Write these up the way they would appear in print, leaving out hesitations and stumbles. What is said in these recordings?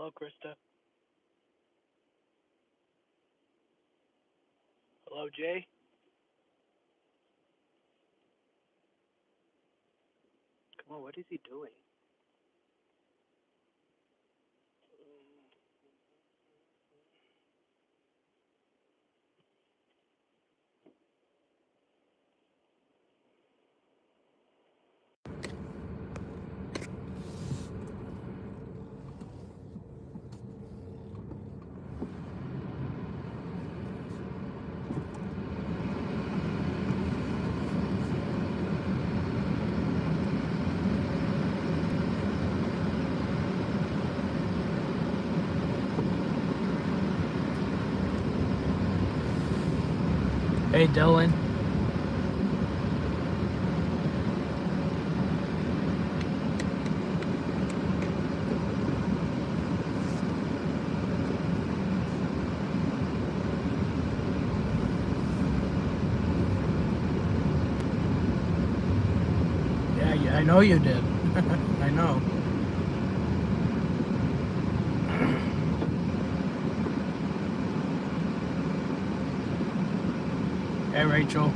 Hello, Krista. Hello, Jay. Come on, what is he doing? Hey, Dylan. Yeah, I know you did. I know. Hey, Rachel.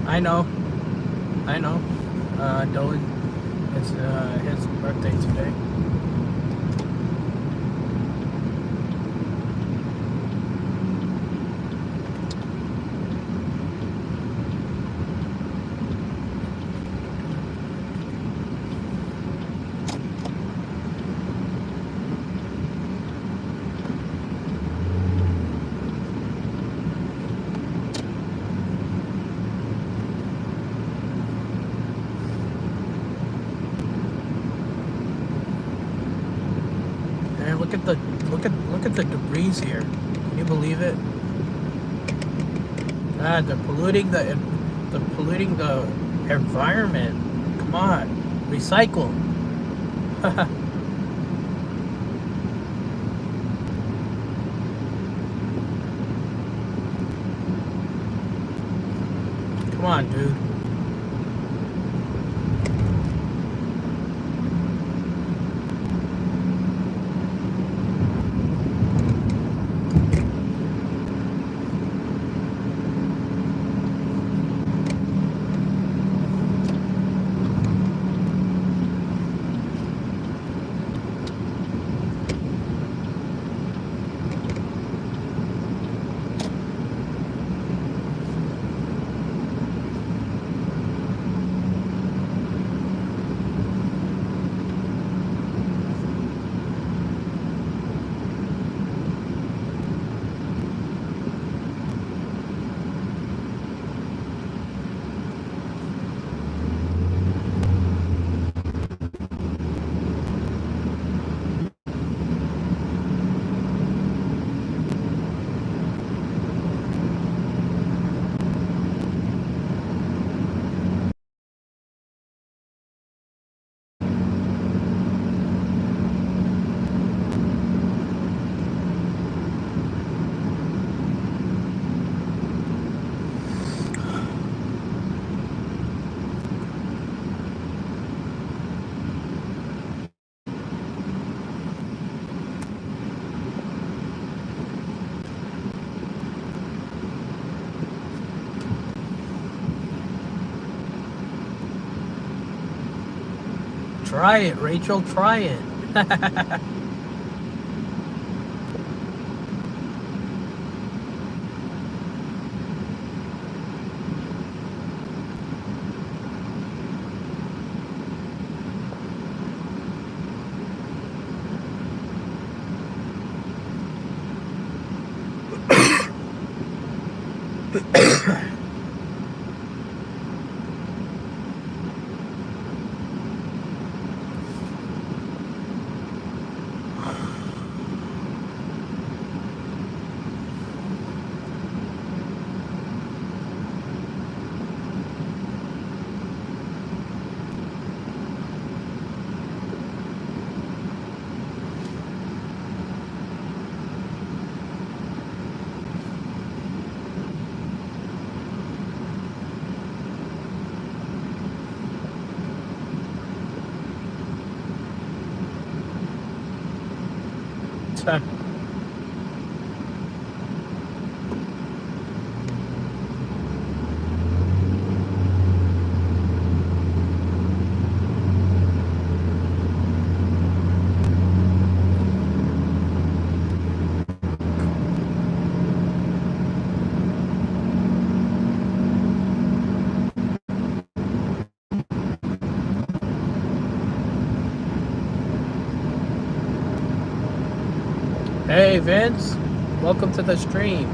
I know. I know. Dylan, it's his birthday today. And look at the debris here. Can you believe it? God, they're polluting the environment. Come on, recycle. Come on, dude. Try it, Rachel. Try it. Hey, Vince. Welcome to the stream.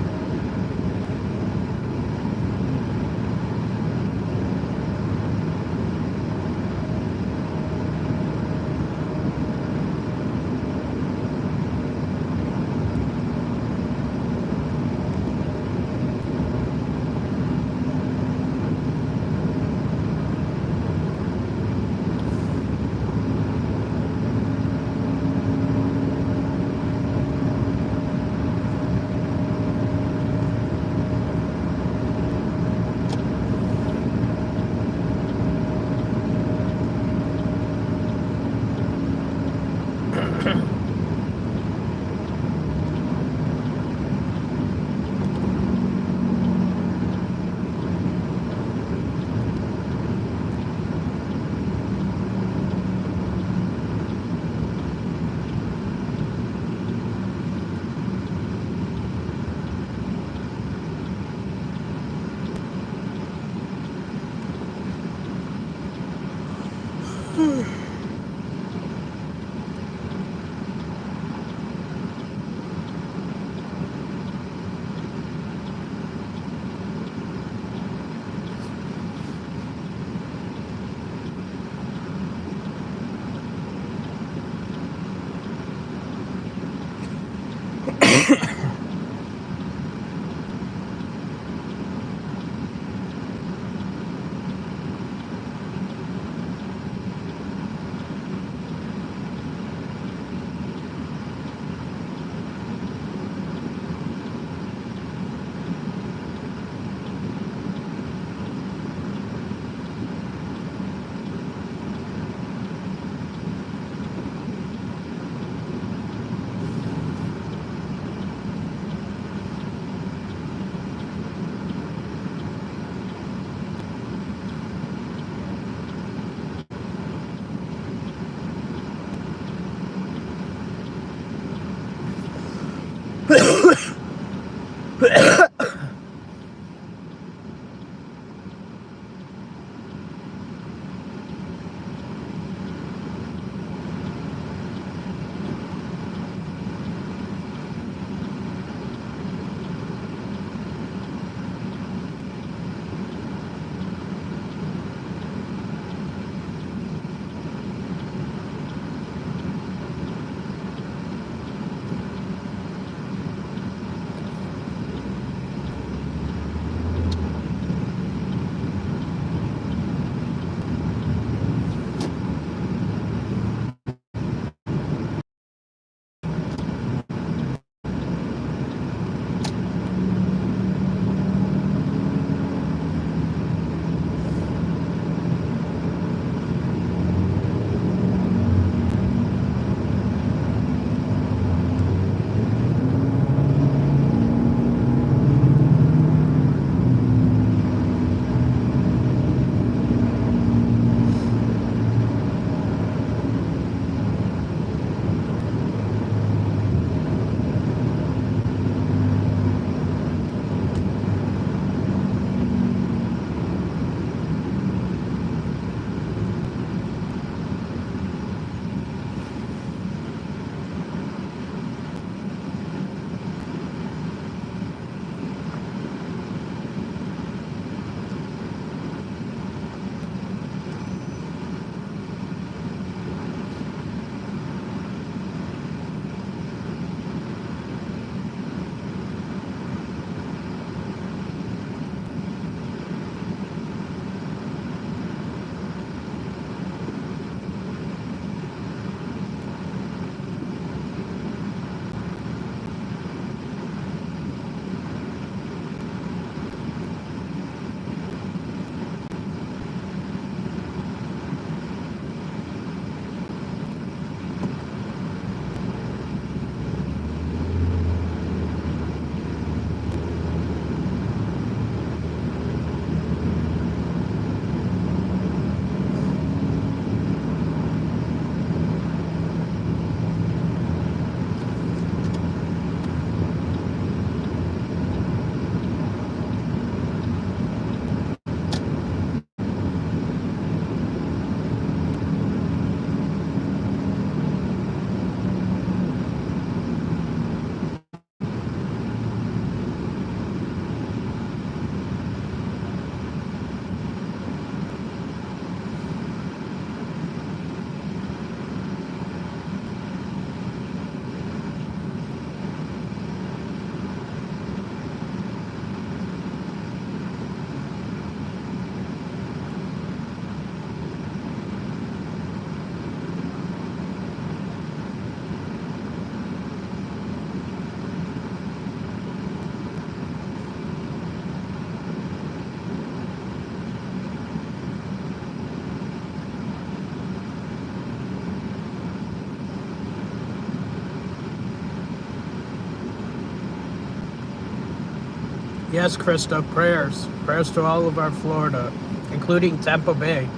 Yes, Krista, prayers. Prayers to all of our Florida, including Tampa Bay.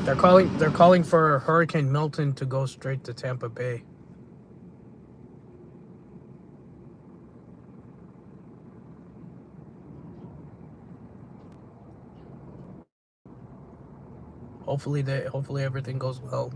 They're calling for Hurricane Milton to go straight to Tampa Bay. Hopefully everything goes well.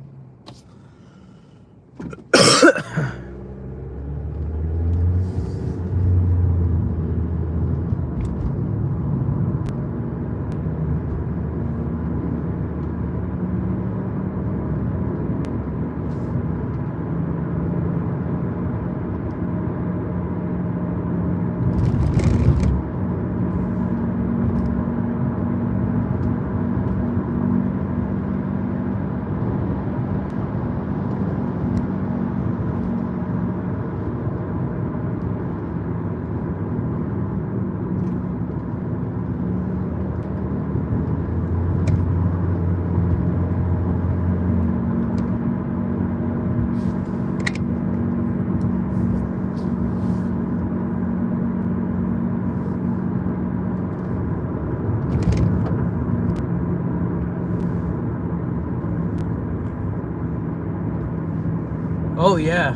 Oh yeah.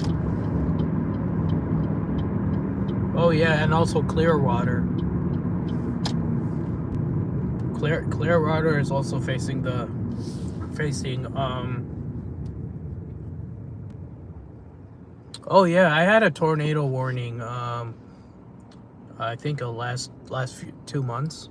Oh yeah, and also Clearwater. Clearwater is also facing oh yeah, I had a tornado warning I think the last few 2 months.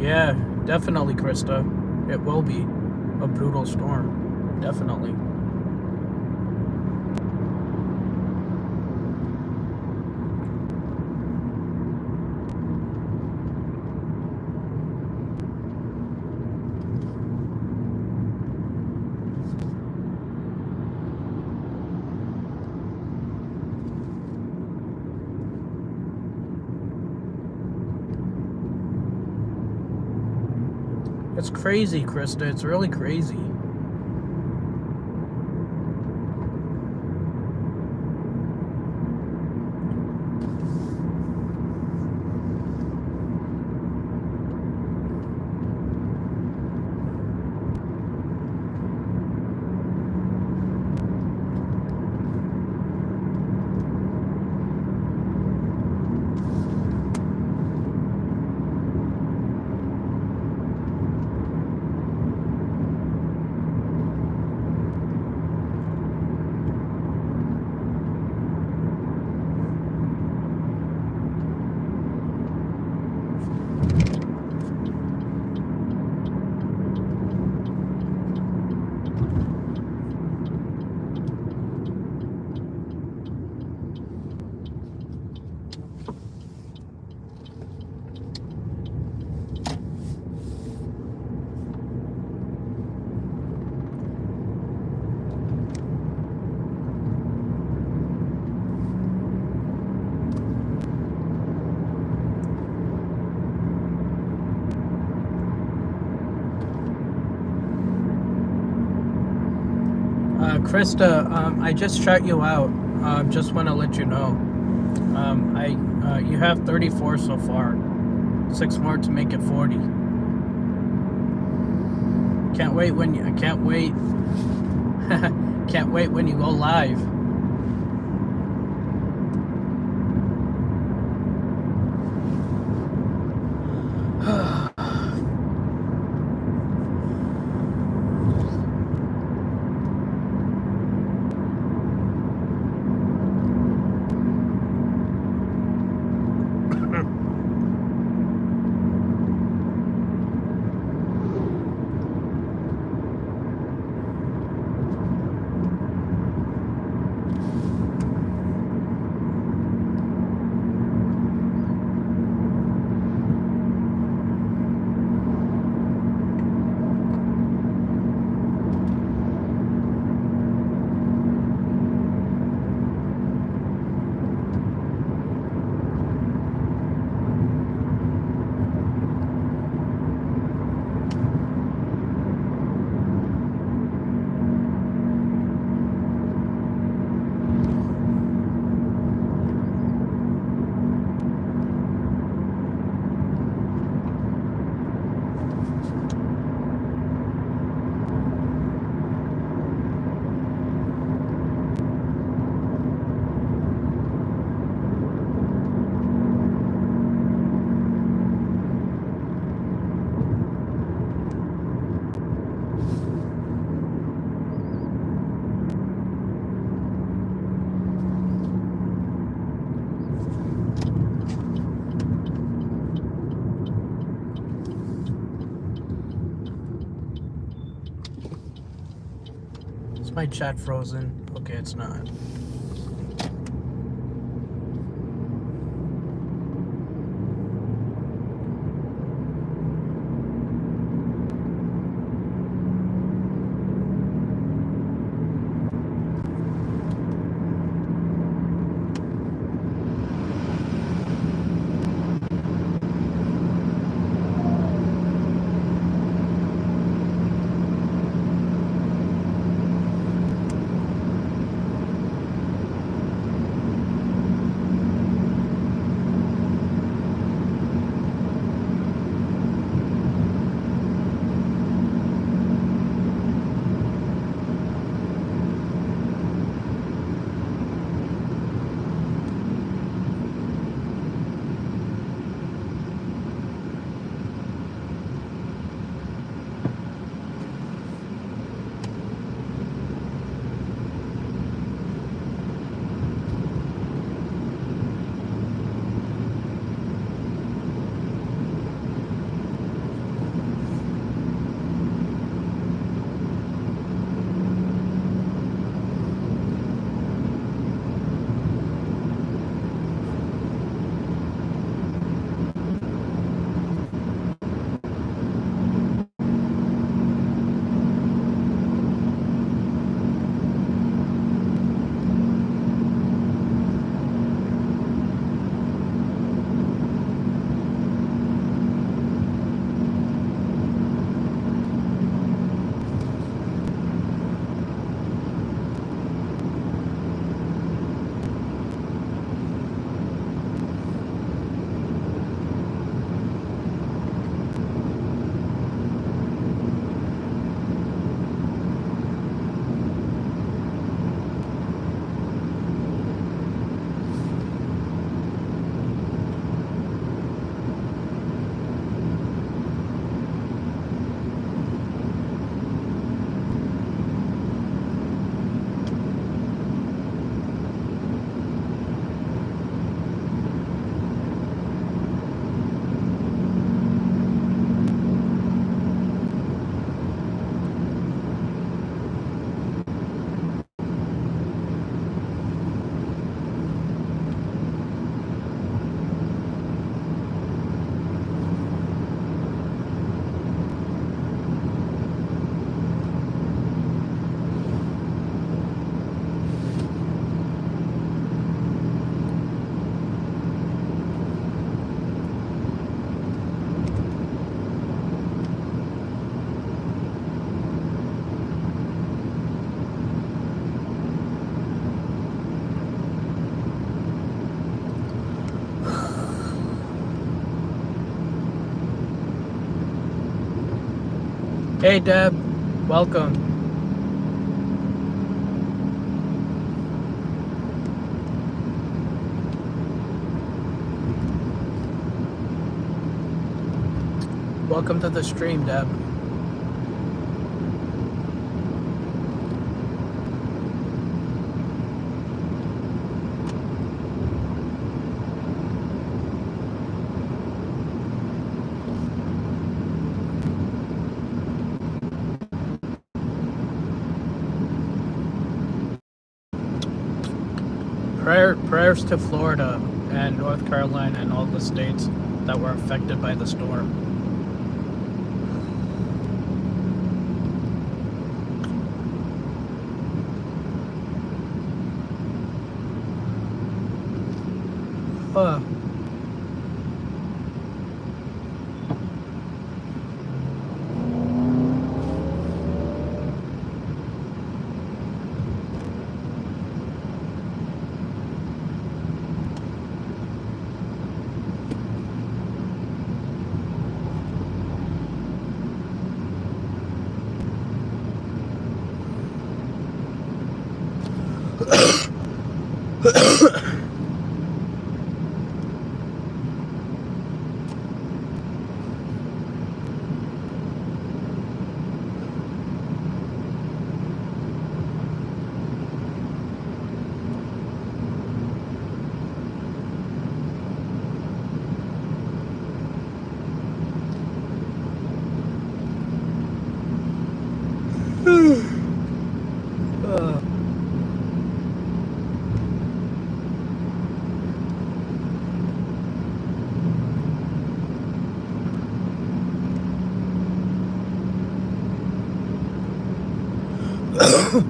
Yeah, definitely, Krista. It will be a brutal storm. Definitely. It's crazy, Krista. It's really crazy. Krista, I just shut you out. Just want to let you know. You have 34 so far. 6 more to make it 40. Can't wait when you. I can't wait. Can't wait when you go live. my chat frozen? Okay, it's not. Hey Deb, welcome. Welcome to the stream, Deb. Prayers to Florida and North Carolina and all the states that were affected by the storm. Huh. Hope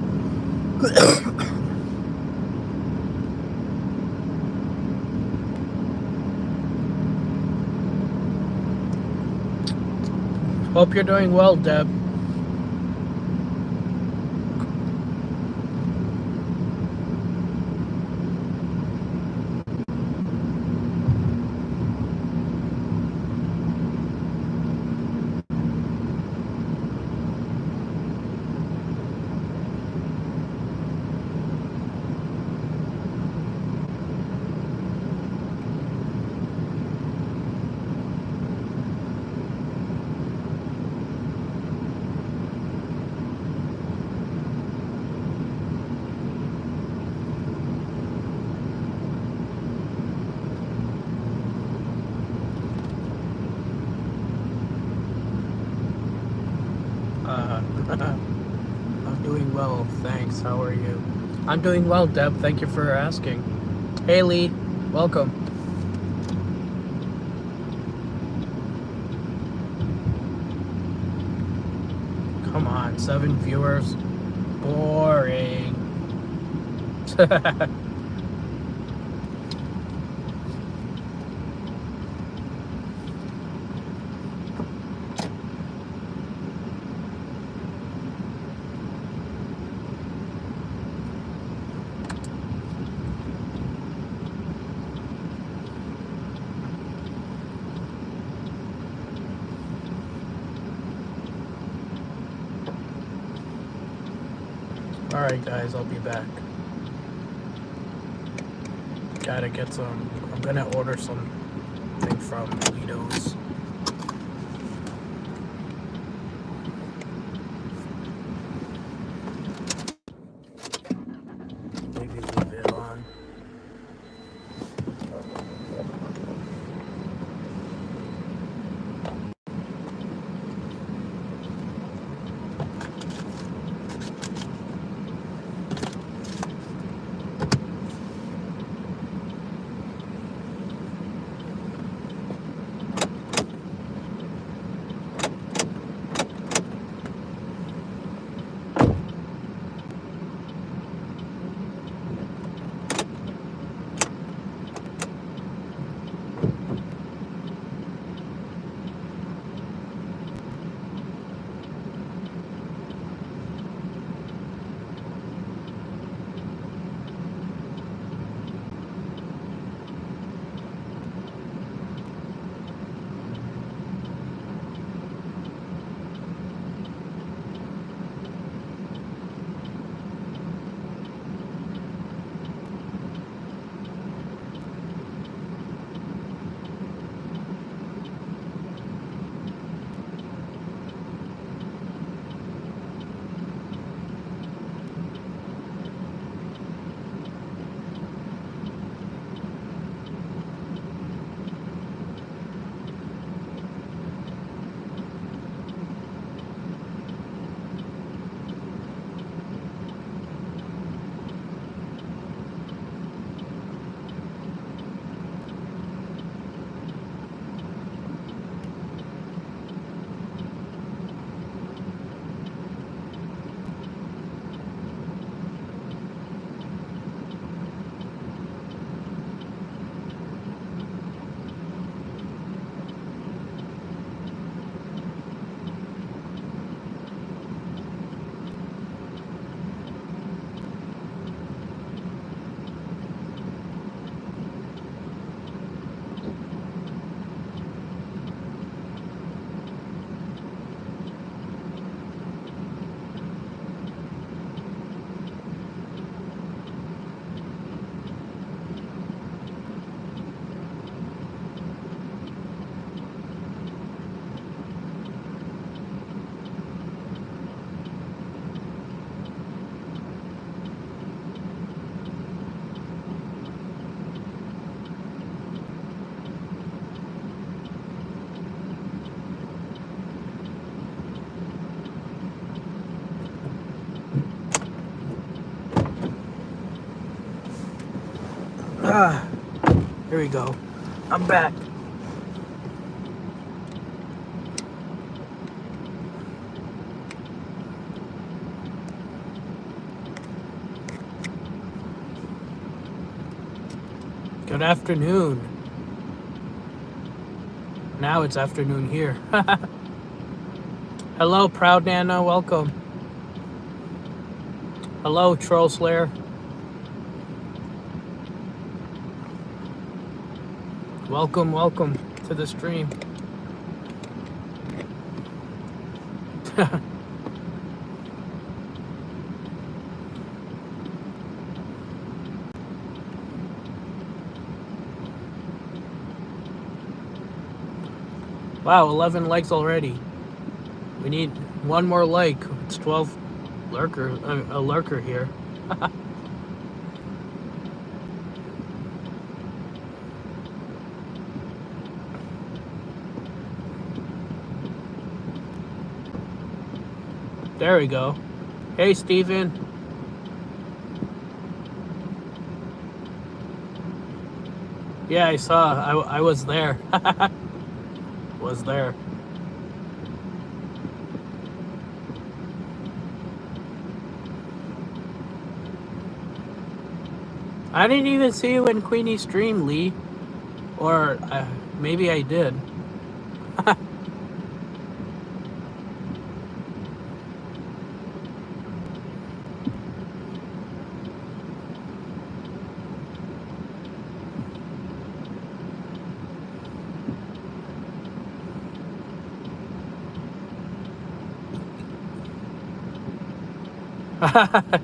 you're doing well, Deb. I'm doing well, thanks. How are you? I'm doing well, Deb. Thank you for asking. Hey, Lee. Welcome. Come on, 7 viewers. Boring. Alright, guys, I'll be back. Gotta get some. I'm gonna order something from Lido's. Maybe leave it on. Here we go. I'm back. Good afternoon. Now it's afternoon here. Hello, Proud Nana. Welcome. Hello, Troll Slayer. Welcome, welcome to the stream. Wow, 11 likes already. We need one more like. It's 12 a lurker here. There we go. Hey, Steven. Yeah, I saw. I was there. Was there. I didn't even see you in Queenie's stream, Lee. Or maybe I did.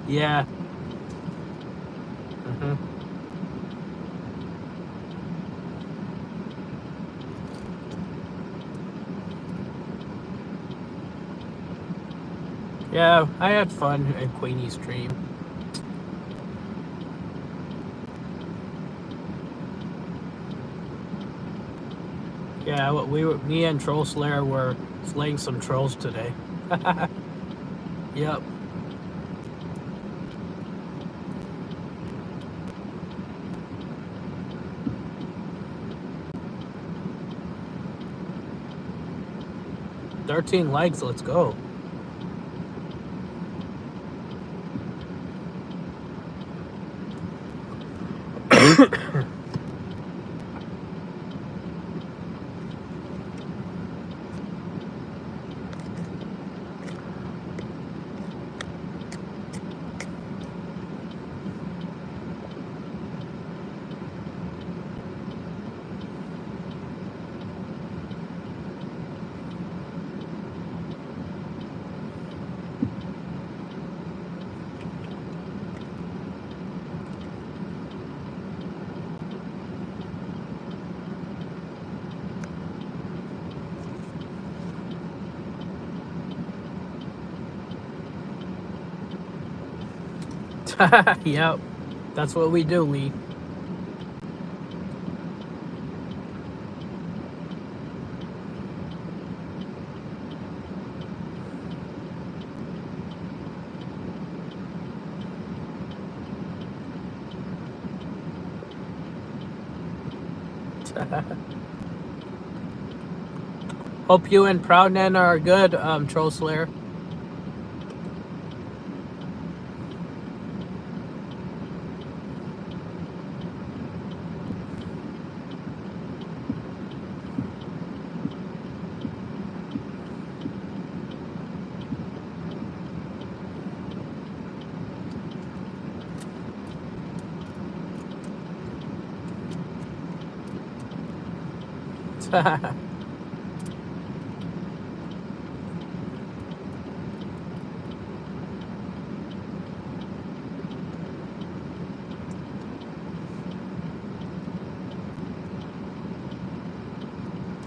Yeah. Yeah, I had fun at Queenie's stream. Yeah, me and Troll Slayer were slaying some trolls today. Yep. "13 likes, let's go." Yep. That's what we do, Lee. Hope you and Proud Nana are good, Troll Slayer.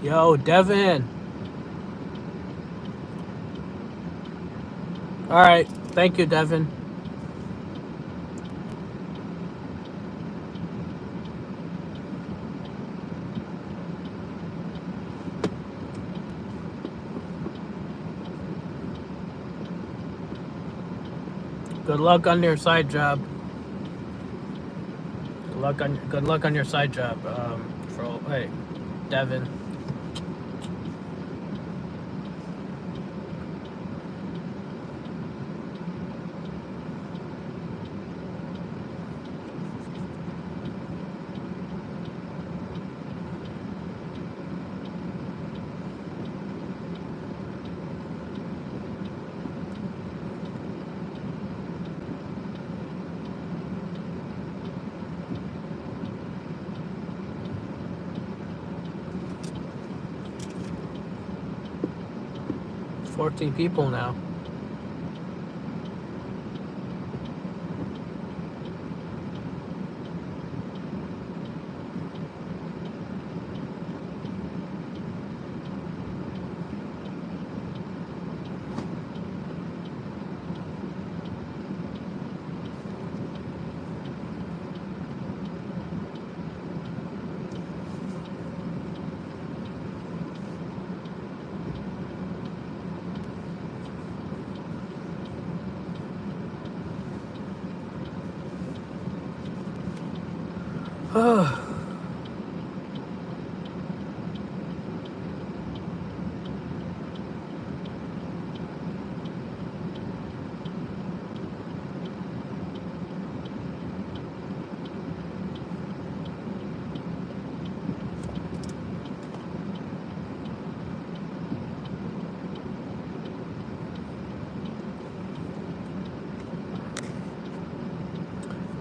Yo, Devin. All right. Thank you, Devin. Good luck on your side job. Good luck on your side job, hey, Devin. 14 people now.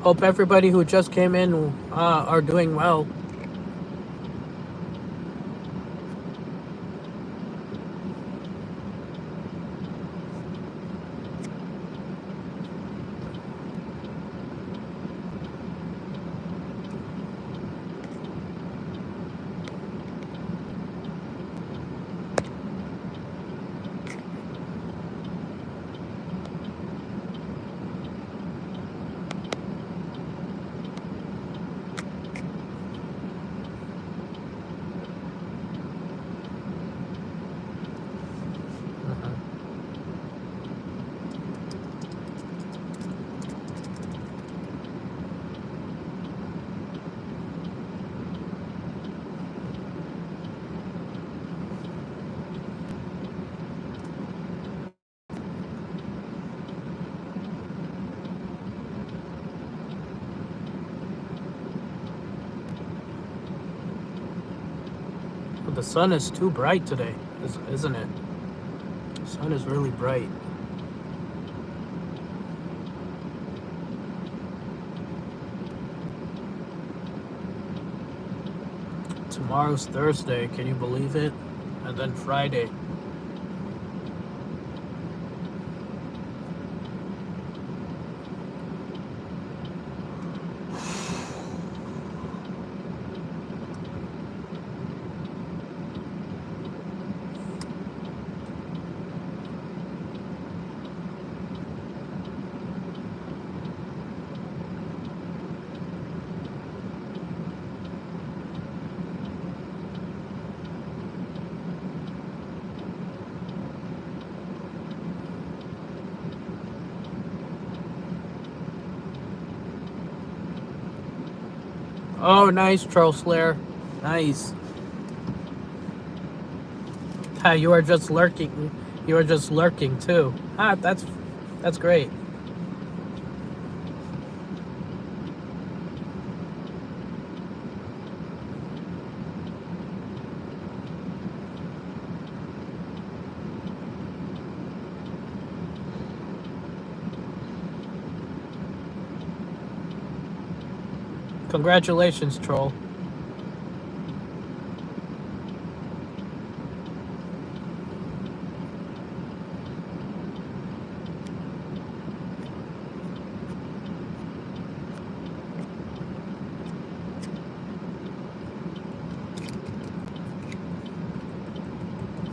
Hope everybody who just came in are doing well. But the sun is too bright today, isn't it? The sun is really bright. Tomorrow's Thursday, can you believe it? And then Friday. Oh, nice, Troll Slayer. Nice. You are just lurking. You are just lurking too. That's great. Congratulations, Troll.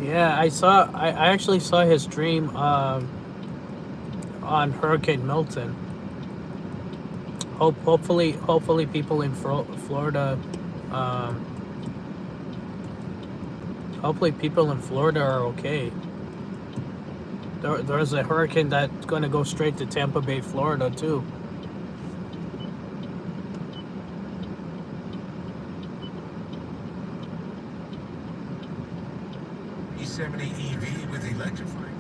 Yeah, I actually saw his stream on Hurricane Milton. Hopefully people in Florida, hopefully people in Florida are okay. There's a hurricane that's going to go straight to Tampa Bay, Florida too. E70 EV with electrifying.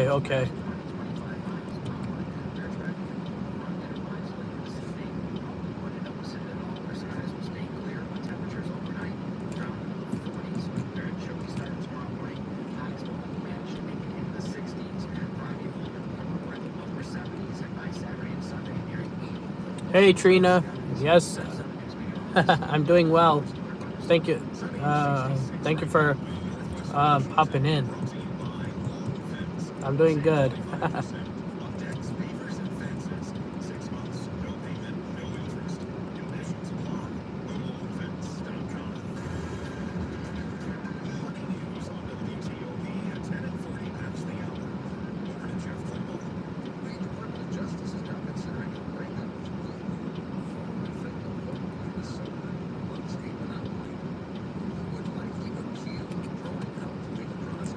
Okay. Hey Trina. Yes, I'm doing well. Thank you. Thank you for popping in. I'm doing good.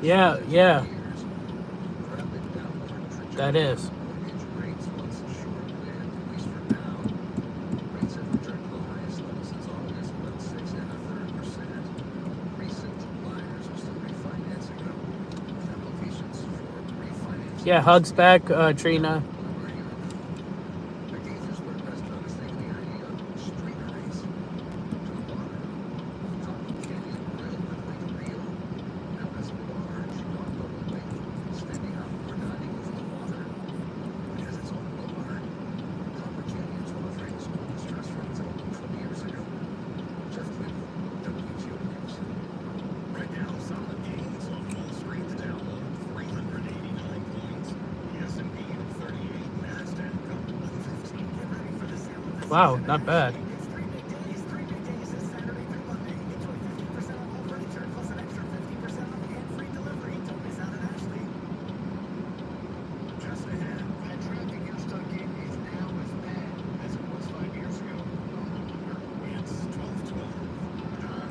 Yeah, yeah, that is. Yeah, hugs back, Trina. Wow, not bad.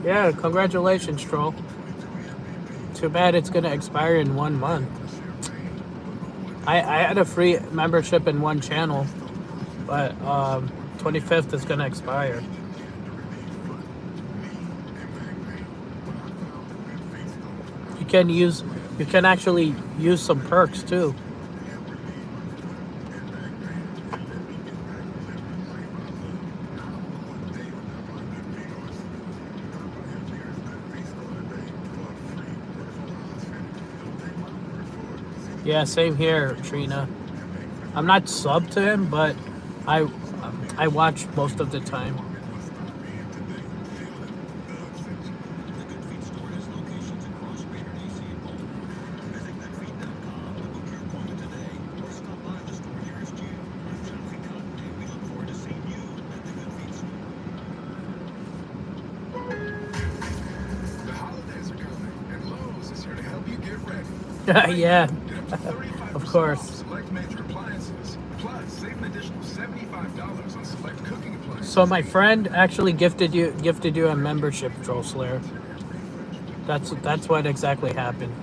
Yeah, congratulations, Troll. Too bad it's gonna expire in 1 month. I had a free membership in one channel, but 25th is gonna expire. You can use, you can actually use some perks too. Yeah, same here, Trina. I'm not sub to him, but I I watch most of the time. The holidays are coming, and Lowe's is here to help you get ready. Yeah, Get up to of 35% off course. select major appliances. Plus, save an additional $75 on select cooking appliances. So my friend actually gifted you a membership, Troll Slayer. That's what exactly happened.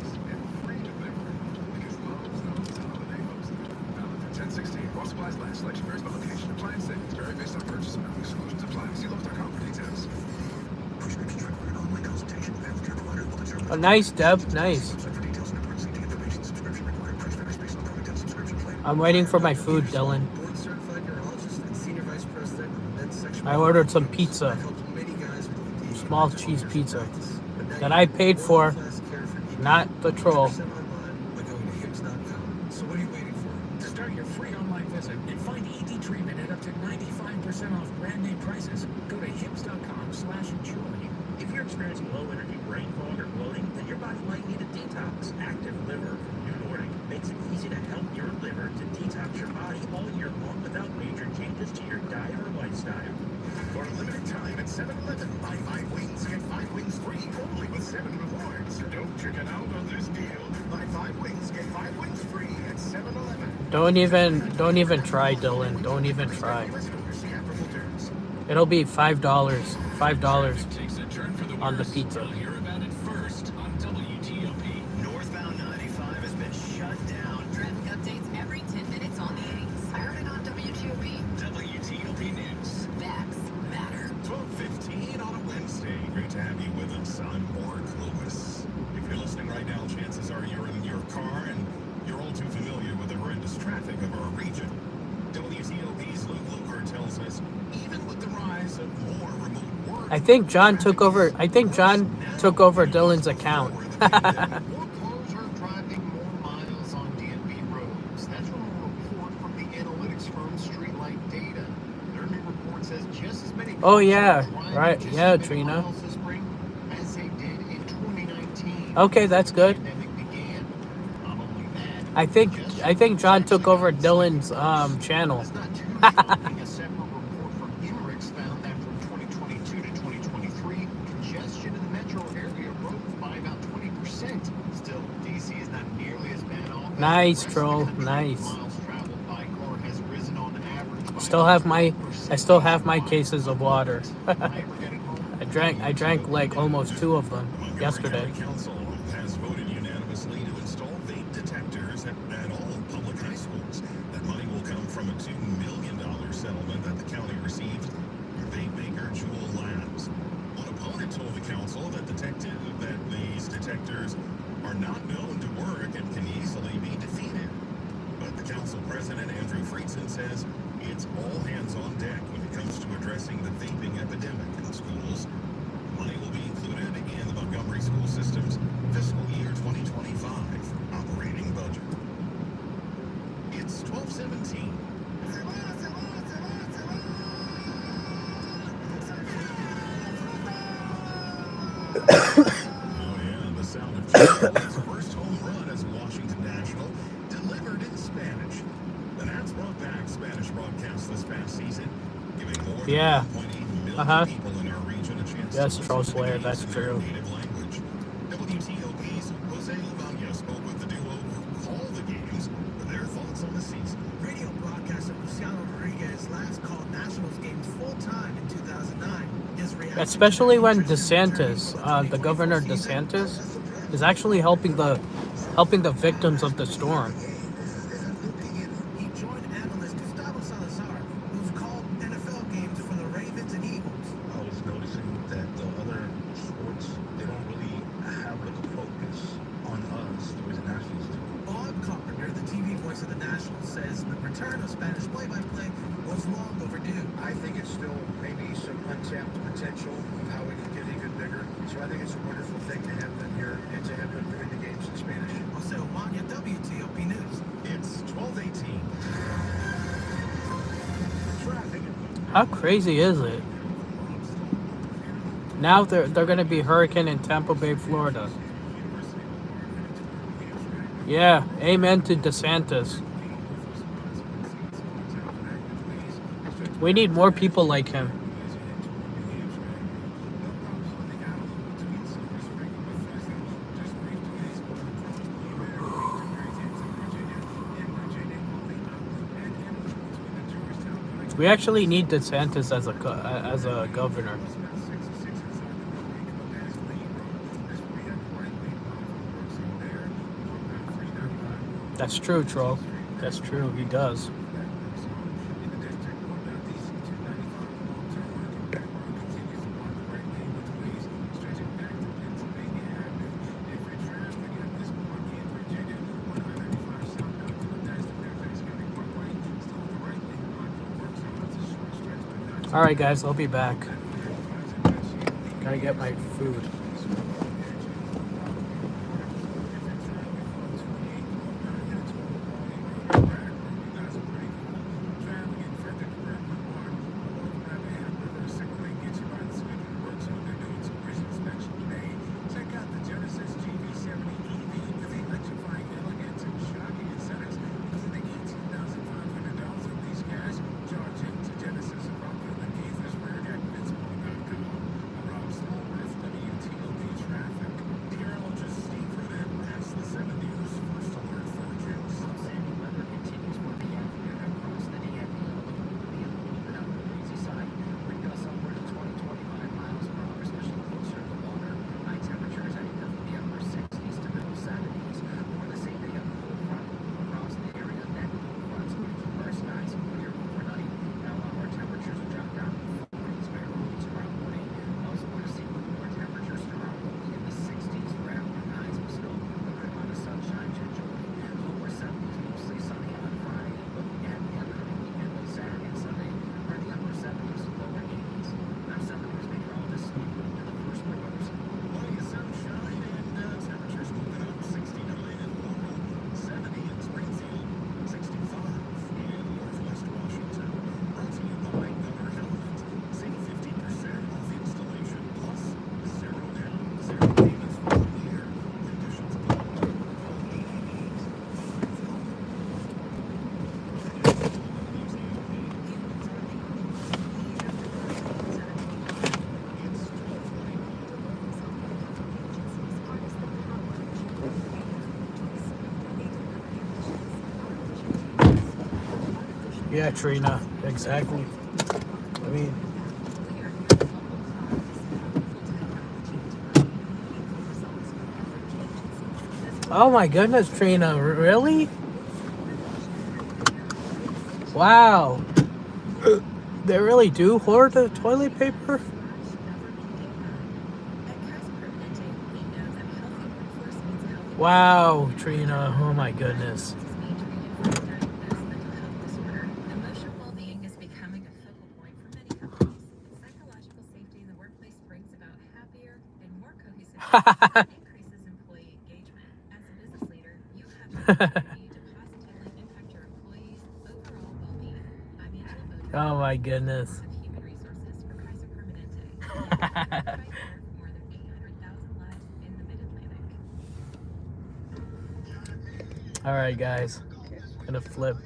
Because Lowe's knows it's a holiday host. Valid through 10/16. While supplies last. Selection varies by location. Appliance savings vary based on purchase amount. Exclusions apply. See Lowe's.com for details. Prescriptions required. Online consultation with a healthcare provider will determine. Oh, nice, Deb. Nice. Website for details and important safety information. Subscription required. Price varies based on product and subscription plan. I'm waiting for my food, Dylan. Board certified urologist and senior vice president of the men's section. I ordered some pizza, I've helped many guys with the small cheese pizza, that I paid for, not the troll. So what are you waiting for? To start your free online visit and find ED treatment at up to 95% off brand name prices, go to hips.com/enjoy. If you're experiencing low energy brain fog or bloating, then your body might need a detox. Active Liver from New Nordic makes it easy to help your liver to detox your body all year long without major changes to your diet or lifestyle. For a limited time at 7-Eleven, buy 5 wings, get 5 wings free only with 7 rewards. Don't chicken out on this deal. Buy 5 wings, get 5 wings free at 7-Eleven. Don't even try, Dylan. Don't even try. It'll be $5. $5 on the pizza. Hear about it first on WTOP. Northbound 95 has been shut down. Traffic updates every 10 minutes on the 8s. I heard it on WTOP. WTOP News. Facts matter. 12:15 on a Wednesday. Great to have you with us. I'm Mark Lewis. If you're listening right now, chances are you're in your car and you're all too familiar with the horrendous traffic of our region. WTOP's Luke Luker tells us, even with the rise of more remote work, I think John took over Dylan's account. More cars are driving more miles on DMV roads. That's from a report from the analytics firm Streetlight Data. Their new Oh yeah, Driving right. just Yeah, 7 Trina. miles this spring, as they did in 2019 Okay, before that's the good. pandemic began. Not only that, I think I congestion think has John took actually over gotten slightly Dylan's worse. channel. That's not too shocking. A separate report from Emirates found that from 2022 to 2023, congestion in the metro area rose by about 20%. Still, DC is not nearly as bad off as Nice, the rest of the troll. country. Nice. Miles traveled by car has risen on average by Still about have my 12% I still have my nationwide. cases of water. Am I ever getting home? I drank like almost 2 of them The Montgomery yesterday. County Council has voted unanimously to install vape detectors at all public high schools. That money will come from a $2 million settlement that the county received from vape maker Juul Labs. One opponent told the council that these detectors are not known to work and can easily be defeated. But the council president, Andrew Friedson, says it's all hands on deck when it comes to addressing the vaping epidemic in schools. Money will be included in the Montgomery School System's fiscal year 2025 operating budget. It's 12:17. Oh yeah, the sound of Chamberlain's first home run as a Washington National, delivered in Spanish. The Nats brought back Spanish broadcasts this past season, giving more than Yeah. 1.8 million Uh-huh. people in our region a chance Yes, to Troll listen to the Slayer, games that's in their true. native language. WTOP's Jose Lavagna spoke with the duo who call the games for their thoughts on the season. Radio broadcaster Luciano Rodriguez last called Nationals games full-time in 2009. His reaction Especially to when interest in returning DeSantis, for the governor DeSantis, is actually helping the victims of the storm. He joined analyst Gustavo Salazar, who's called NFL games for the Ravens and Eagles. I was noticing that the other sports, they don't really have like a focus on us the way the Nationals do. Bob Carpenter, the TV voice of the Nationals, says the return of Spanish play-by-play was long overdue. I think it's still maybe some untapped potential of how we can get even bigger. So I think it's a wonderful thing to have them here and to have them doing the games in Spanish. Jose Omania, WTOP News. It's 12:18. Traffic. How crazy is it? Now they're gonna be hurricane in Tampa Bay, Florida. Yeah, amen to DeSantis. We need more people like him. We actually need DeSantis as a governor. That's true, Troll. That's true. He does. All right, guys. I'll be back. Gotta get my food. Yeah, Trina. Exactly. I mean, oh my goodness, Trina. Really? Wow. They really do hoard the toilet paper? Wow, Trina. Oh my goodness. Emotional well-being is becoming a focal point for many companies. Psychological safety in the workplace brings about happier and more cohesive teams and increases employee engagement. As a business leader, you have the opportunity to positively impact your employees' overall well-being. I'm Angela Bowden, Oh my goodness. of Human Resources for Kaiser Permanente. Provide care for more than 800,000 lives in the Mid-Atlantic. All right, guys. Gonna flip.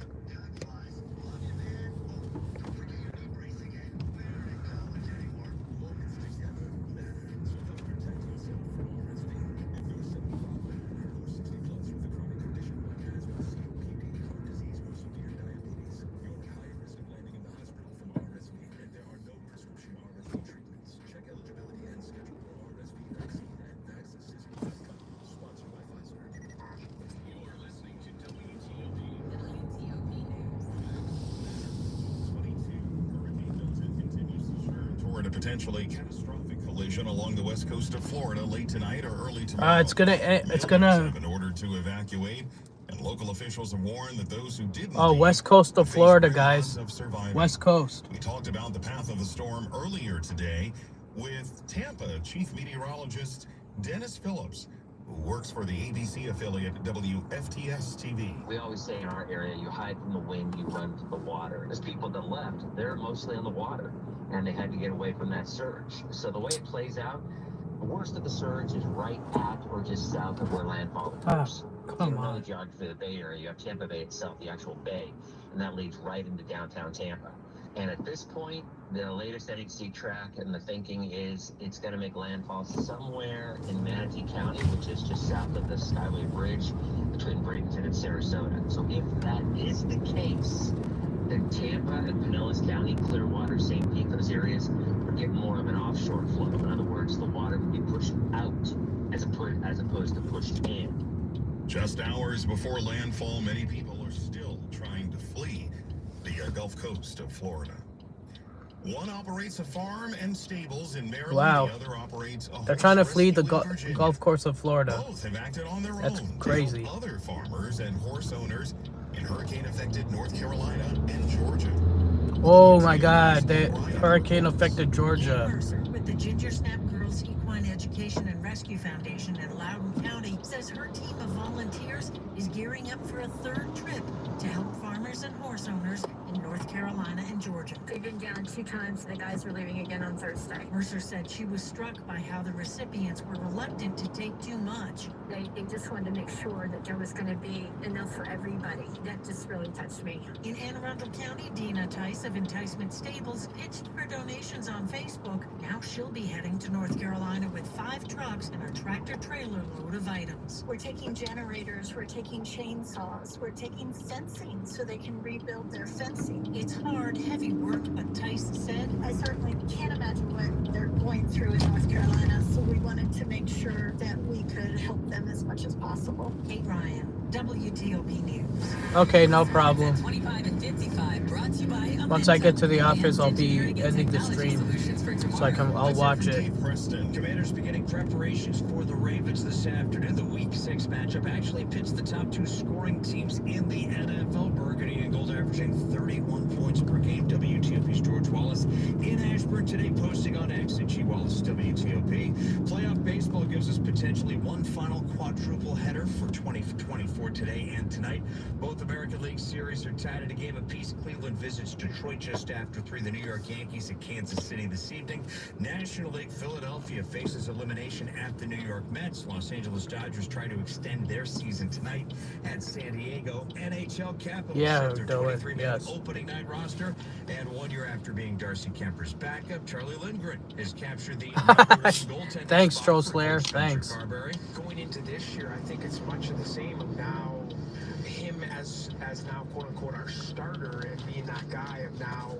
Toward a potentially catastrophic collision along the west coast of Florida late tonight or early tomorrow. It's gonna. Have been ordered to evacuate, and local officials have warned that those who didn't. Oh, west coast of face Florida, grim guys. odds of surviving. West Coast. We talked about the path of the storm earlier today with Tampa Chief Meteorologist Dennis Phillips, who works for the ABC affiliate WFTS TV. We always say in our area, you hide from the wind, you run to the water. There's people that left, they're mostly on the water, and they had to get away from that surge. So the way it plays out, the worst of the surge is right at or just south of where landfall occurs. If you know the geography of the Bay Area, you have Tampa Bay itself, the actual bay, and that leads right into downtown Tampa. And at this point, the latest NHC track and the thinking is it's going to make landfall somewhere in Manatee County, which is just south of the Skyway Bridge between Bradenton and Sarasota. So if that is the case, then Tampa and Pinellas County, Clearwater, St. Pete, those areas are getting more of an offshore flow. In other words, the water would be pushed out as opposed to pushed in. Just hours before landfall, many people are still trying to flee the Gulf Coast of Florida. One operates a farm and stables in Maryland. Wow. The other operates a They're trying to horse flee the rescue in Virginia. Gulf Coast of Florida. Both have acted on their That's own to crazy. help other farmers and horse owners in hurricane-affected North Carolina and Georgia. Oh my God, the hurricane affected Georgia. With the Ginger Snap Girls Equine Education and Rescue Foundation in Loudoun County says her team of volunteers is gearing up for a third trip to help farmers and horse owners in North Carolina and Georgia. They've been down 2 times. The guys are leaving again on Thursday. Mercer said she was struck by how the recipients were reluctant to take too much. They just wanted to make sure that there was going to be enough for everybody. That just really touched me. In Anne Arundel County, Dina Tice of Enticement Stables pitched her donations on Facebook. Now she'll be heading to North Carolina with 5 trucks and a tractor-trailer load of items. We're taking generators, we're taking chainsaws, we're taking fencing so they can rebuild their fencing. It's hard, heavy work, but Tice said, I certainly can't imagine what they're going through in North Carolina, so we wanted to make sure that we could help them as much as possible. Kate Ryan, WTOP News. Okay, no problem. 25 and 55 brought to you by Once I get to the office, I'll be ending the stream, so I'll watch it. Preston. Commanders beginning preparations for the Ravens this afternoon. The Week 6 matchup actually pits the top 2 scoring teams in the NFL. Burgundy and Gold averaging 31 points per game. WTOP's George Wallace in Ashburn today, posting on X at G Wallace WTOP. Playoff baseball gives us potentially one final quadruple header for 2024 today and tonight. Both American League series are tied at a game apiece. Cleveland visits Detroit just after 3. The New York Yankees at Kansas City this evening. National League, Philadelphia faces elimination at the New York Mets. Los Angeles Dodgers try to extend their season tonight at San Diego. NHL Capitals set their 23-man opening night roster. And 1 year after being Darcy Kemper's backup, Charlie Lindgren has captured the goaltender. Thanks, Troll Slayer. Thanks. Going into this year, I think it's much of the same of now him as as now quote unquote our starter and being that guy of now,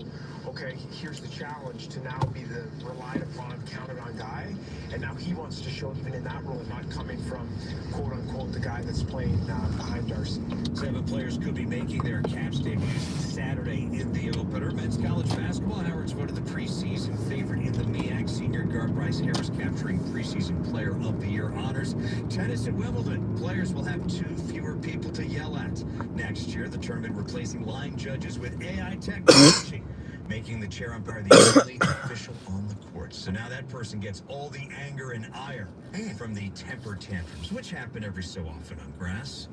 okay, here's the challenge to now be the relied upon, counted on guy, and now he wants to show even in that role, not coming from quote unquote the guy that's playing behind Darcy. 7 players could be making their Caps debuts Saturday in the opener. Men's college basketball, Howard's voted the preseason favorite in the MEAC. Senior guard Bryce Harris capturing preseason player of the year honors. Tennis at Wimbledon, players will have 2 fewer people to yell at. Next year, the tournament replacing line judges with AI technology, making the chair umpire the only official on the court. So now that person gets all the anger and ire from the temper tantrums, which happen every so often on grass.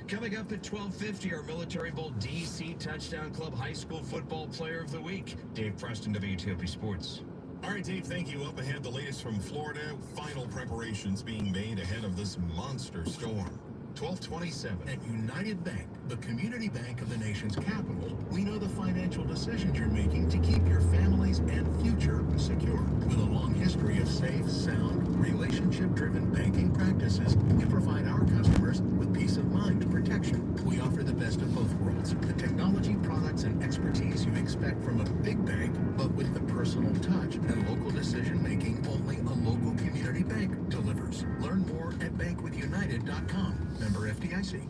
Coming up at 12:50, our Military Bowl DC Touchdown Club High School Football Player of the Week. Dave Preston, WTOP Sports. All right, Dave, thank you. Up ahead, the latest from Florida. Final preparations being made ahead of this monster storm. 12:27. At United Bank, the community bank of the nation's capital, we know the financial decisions you're making to keep your families and future secure. With a long history of safe, sound, relationship-driven banking practices, we provide our customers with peace of mind protection. We offer the best of both worlds, the technology, products, and expertise you expect from a big bank, but with the personal touch and local decision-making only a local community bank delivers. Learn more at bankwithunited.com. Member FDIC.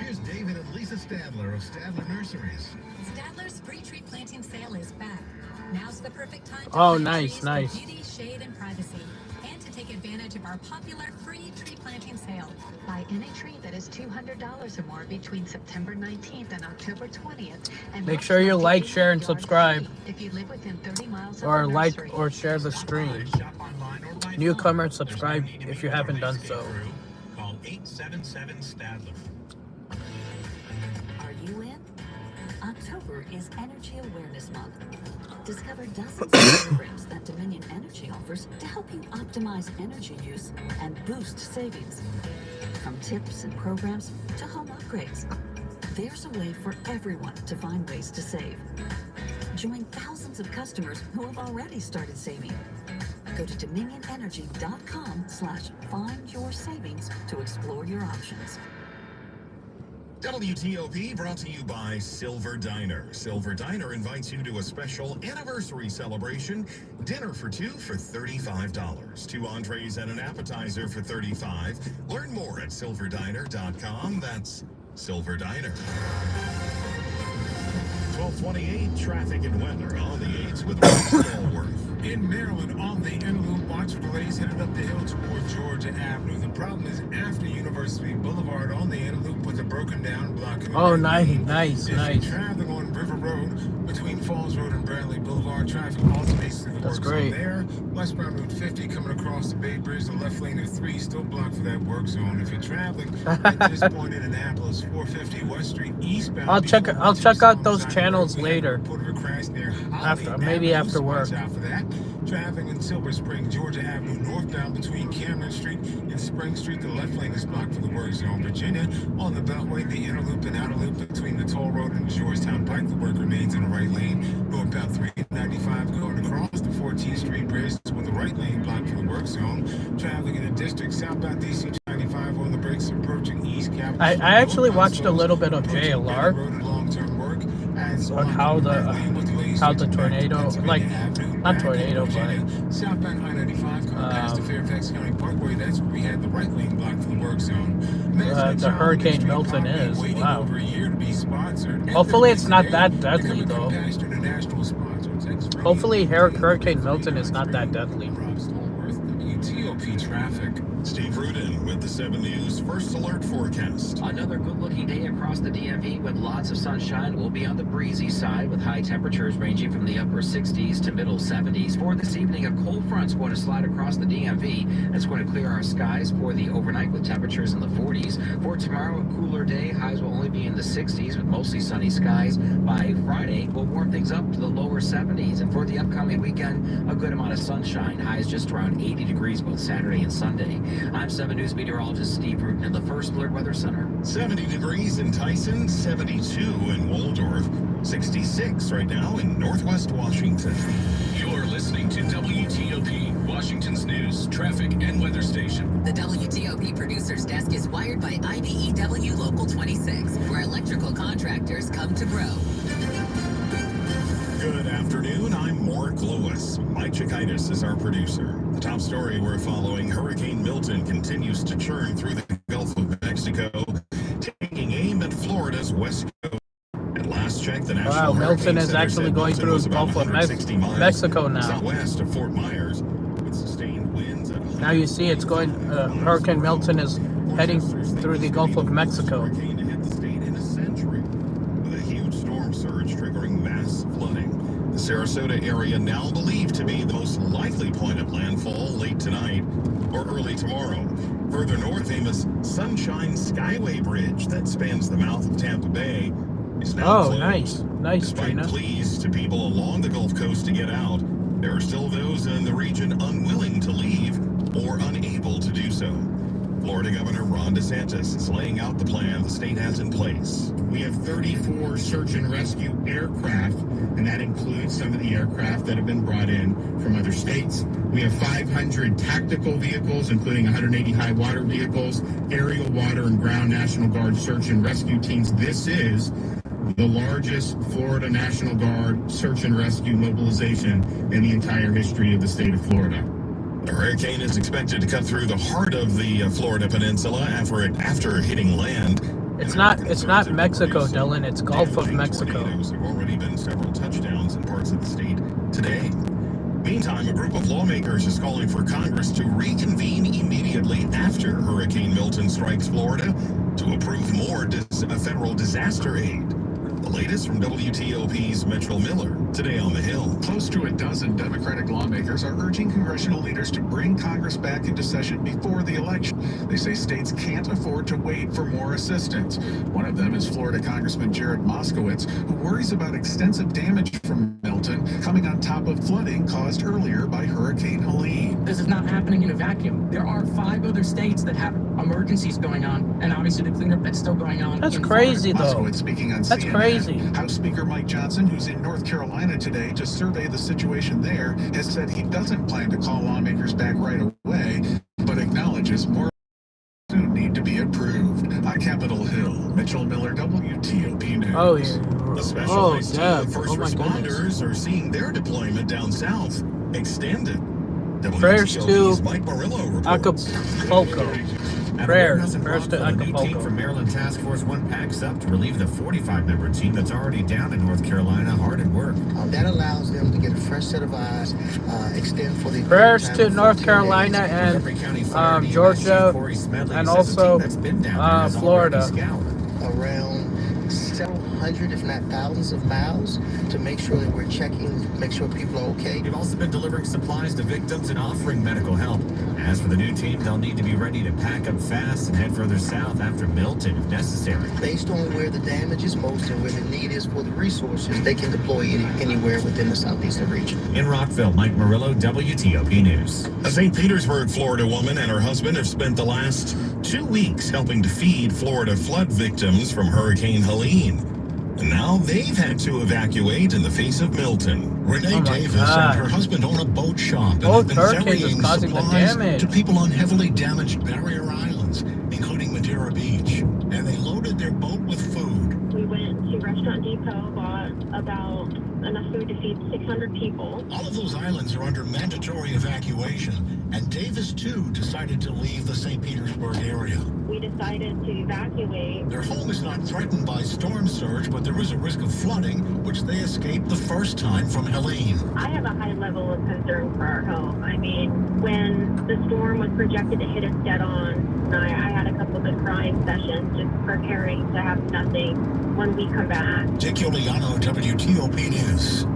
Here's David and Lisa Stadler of Stadler Nurseries. Stadler's free tree planting sale is back. Now's the perfect time to Oh, plant nice, trees nice. for beauty, shade, and privacy. And to take advantage of our popular free tree planting sale. Buy any tree that is $200 or more between September 19th and October 20th. And Make sure you like, share, and subscribe. if you live within 30 miles of Or the like nursery. or share the stream. Newcomer, subscribe if you haven't done so. Call 877-STADLER. Are you in? October is Energy Awareness Month. Discover dozens of programs that Dominion Energy offers to help you optimize energy use and boost savings. From tips and programs to home upgrades, there's a way for everyone to find ways to save. Join thousands of customers who have already started saving. Go to dominionenergy.com/find-your-savings to explore your options. WTOP brought to you by Silver Diner. Silver Diner invites you to a special anniversary celebration. Dinner for 2 for $35. 2 entrees and an appetizer for $35. Learn more at silverdiner.com. That's Silver Diner. 12:28, traffic and weather on the 8s with Rob Stallworth. In Maryland, on the inner loop, watch for delays headed up the hill toward Georgia Avenue. The problem is after University Boulevard on the inner loop with a broken down block. Oh, nice. If you're traveling on River Road between Falls Road and Bradley Boulevard, traffic alternates through the That's work great. zone there. Westbound Route 50 coming across the Bay Bridge, the left lane of 3 still blocked for that work zone. If you're traveling at this point in Annapolis, 450 West Street eastbound. I'll check out those channels later. Maybe after work. After that, traffic in Silver Spring, Georgia Avenue northbound between Cameron Street and Spring Street. The left lane is blocked for the work zone. Virginia, on the Beltway, the inner loop and outer loop between the Toll Road and the Georgetown Pike. The work remains in the right lane. Northbound 395 going across the 14th Street Bridge with the right lane blocked for the work zone. Traffic in the district, southbound DC 95 on the brakes approaching East Capitol. I actually watched a little bit of JLR on how the tornado, like, not tornado, but southbound I-95 coming past the Fairfax County Parkway. That's where we had the right lane blocked for the work zone. the Hurricane Milton is. Wow. Hopefully it's not that deadly, though. Hopefully Hurricane Milton is not that deadly. WTOP traffic. Steve Rudin with the 7 News First Alert Forecast. Another good-looking day across the DMV with lots of sunshine. We'll be on the breezy side with high temperatures ranging from the upper 60s to middle 70s. For this evening, a cold front's going to slide across the DMV. That's going to clear our skies for the overnight with temperatures in the 40s. For tomorrow, a cooler day. Highs will only be in the 60s with mostly sunny skies. By Friday, we'll warm things up to the lower 70s. And for the upcoming weekend, a good amount of sunshine. Highs just around 80 degrees both Saturday and Sunday. I'm 7 News meteorologist Steve Rudin in the First Alert Weather Center. 70 degrees in Tyson, 72 in Waldorf, 66 right now in Northwest Washington. You're listening to WTOP, Washington. region's news, traffic, and weather station. The WTOP producer's desk is wired by IBEW Local 26, where electrical contractors come to grow. Good afternoon, I'm Mark Lewis. Mike Chikaitis is our producer. The top story we're following, Hurricane Milton continues to churn through the Gulf of Mexico, taking aim at Florida's west coast. At last check, the National Milton Hurricane is Center actually said going Milton through was the about Gulf of 160 miles Mexico now. southwest of Fort Myers, with sustained winds at Now you see it's going, Hurricane Milton is heading through the Gulf of Mexico. hurricane to hit the state in a century, with a huge storm surge triggering mass flooding. The Sarasota area now believed to be the most likely point of landfall late tonight or early tomorrow. Further north, famous Sunshine Skyway Bridge that spans the mouth of Tampa Bay is now closed. Nice, Despite Trina. pleas to people along the Gulf Coast to get out, there are still those in the region unwilling to leave or unable to do so. Florida Governor Ron DeSantis is laying out the plan the state has in place. We have 34 search and rescue aircraft, and that includes some of the aircraft that have been brought in from other states. We have 500 tactical vehicles, including 180 high water vehicles, aerial, water, and ground National Guard search and rescue teams. This is the largest Florida National Guard search and rescue mobilization in the entire history of the state of Florida. The hurricane is expected to cut through the heart of the Florida Peninsula after hitting land. It's not Mexico, Dylan. It's Gulf of Mexico. Tornadoes have already been several touchdowns in parts of the state today. Meantime, a group of lawmakers is calling for Congress to reconvene immediately after Hurricane Milton strikes Florida to approve more federal disaster aid. The latest from WTOP's Mitchell Miller, today on the Hill. Close to a dozen Democratic lawmakers are urging congressional leaders to bring Congress back into session before the election. They say states can't afford to wait for more assistance. One of them is Florida Congressman Jared Moskowitz, who worries about extensive damage from Milton coming on top of flooding caused earlier by Hurricane Helene. This is not happening in a vacuum. There are 5 other states that have emergencies going on, and obviously the cleanup that's still going on. That's crazy, though. Moskowitz speaking on That's CNN. crazy. House Speaker Mike Johnson, who's in North Carolina today to survey the situation there, has said he doesn't plan to call lawmakers back right away, but acknowledges more soon need to be approved. On Capitol Hill, Mitchell Miller, WTOP News. Oh, yeah. The specialized team of first Oh, my responders goodness. are seeing their deployment down south extended. Prayers to WTOP's Mike Murillo reports. Acapulco. Prayers to The new team Acapulco. from Maryland Task Force 1 packs up to relieve the 45-member team that's already down in North Carolina, hard at work. That allows them to get a fresh set of eyes, extend for the Prayers to North Carolina and Georgia, and also Florida. Around several hundred, if not thousands of miles to make sure that we're checking, make sure people are okay. They've also been delivering supplies to victims and offering medical help. As for the new team, they'll need to be ready to pack up fast and head further south after Milton if necessary. Based on where the damage is most and where the need is for the resources, they can deploy anywhere within the southeastern region. In Rockville, Mike Murillo, WTOP News. A St. Petersburg, Florida woman and her husband have spent the last 2 weeks helping to feed Florida flood victims from Hurricane Helene. And now they've had to evacuate in the face of Milton. Renee Davis and her husband own a boat shop and have been ferrying supplies to people on heavily damaged barrier islands, including Madeira Beach. And they loaded their boat with food. We went to Restaurant Depot, bought about enough food to feed 600 people. All of those islands are under mandatory evacuation, and Davis, too, decided to leave the St. Petersburg area. We decided to evacuate. Their home is not threatened by storm surge, but there is a risk of flooding, which they escaped the first time from Helene. I have a high level of concern for our home. I mean, when the storm was projected to hit us dead on, I had a couple of good crying sessions just preparing to have nothing when we come back. Dick Iuliano, WTOP News.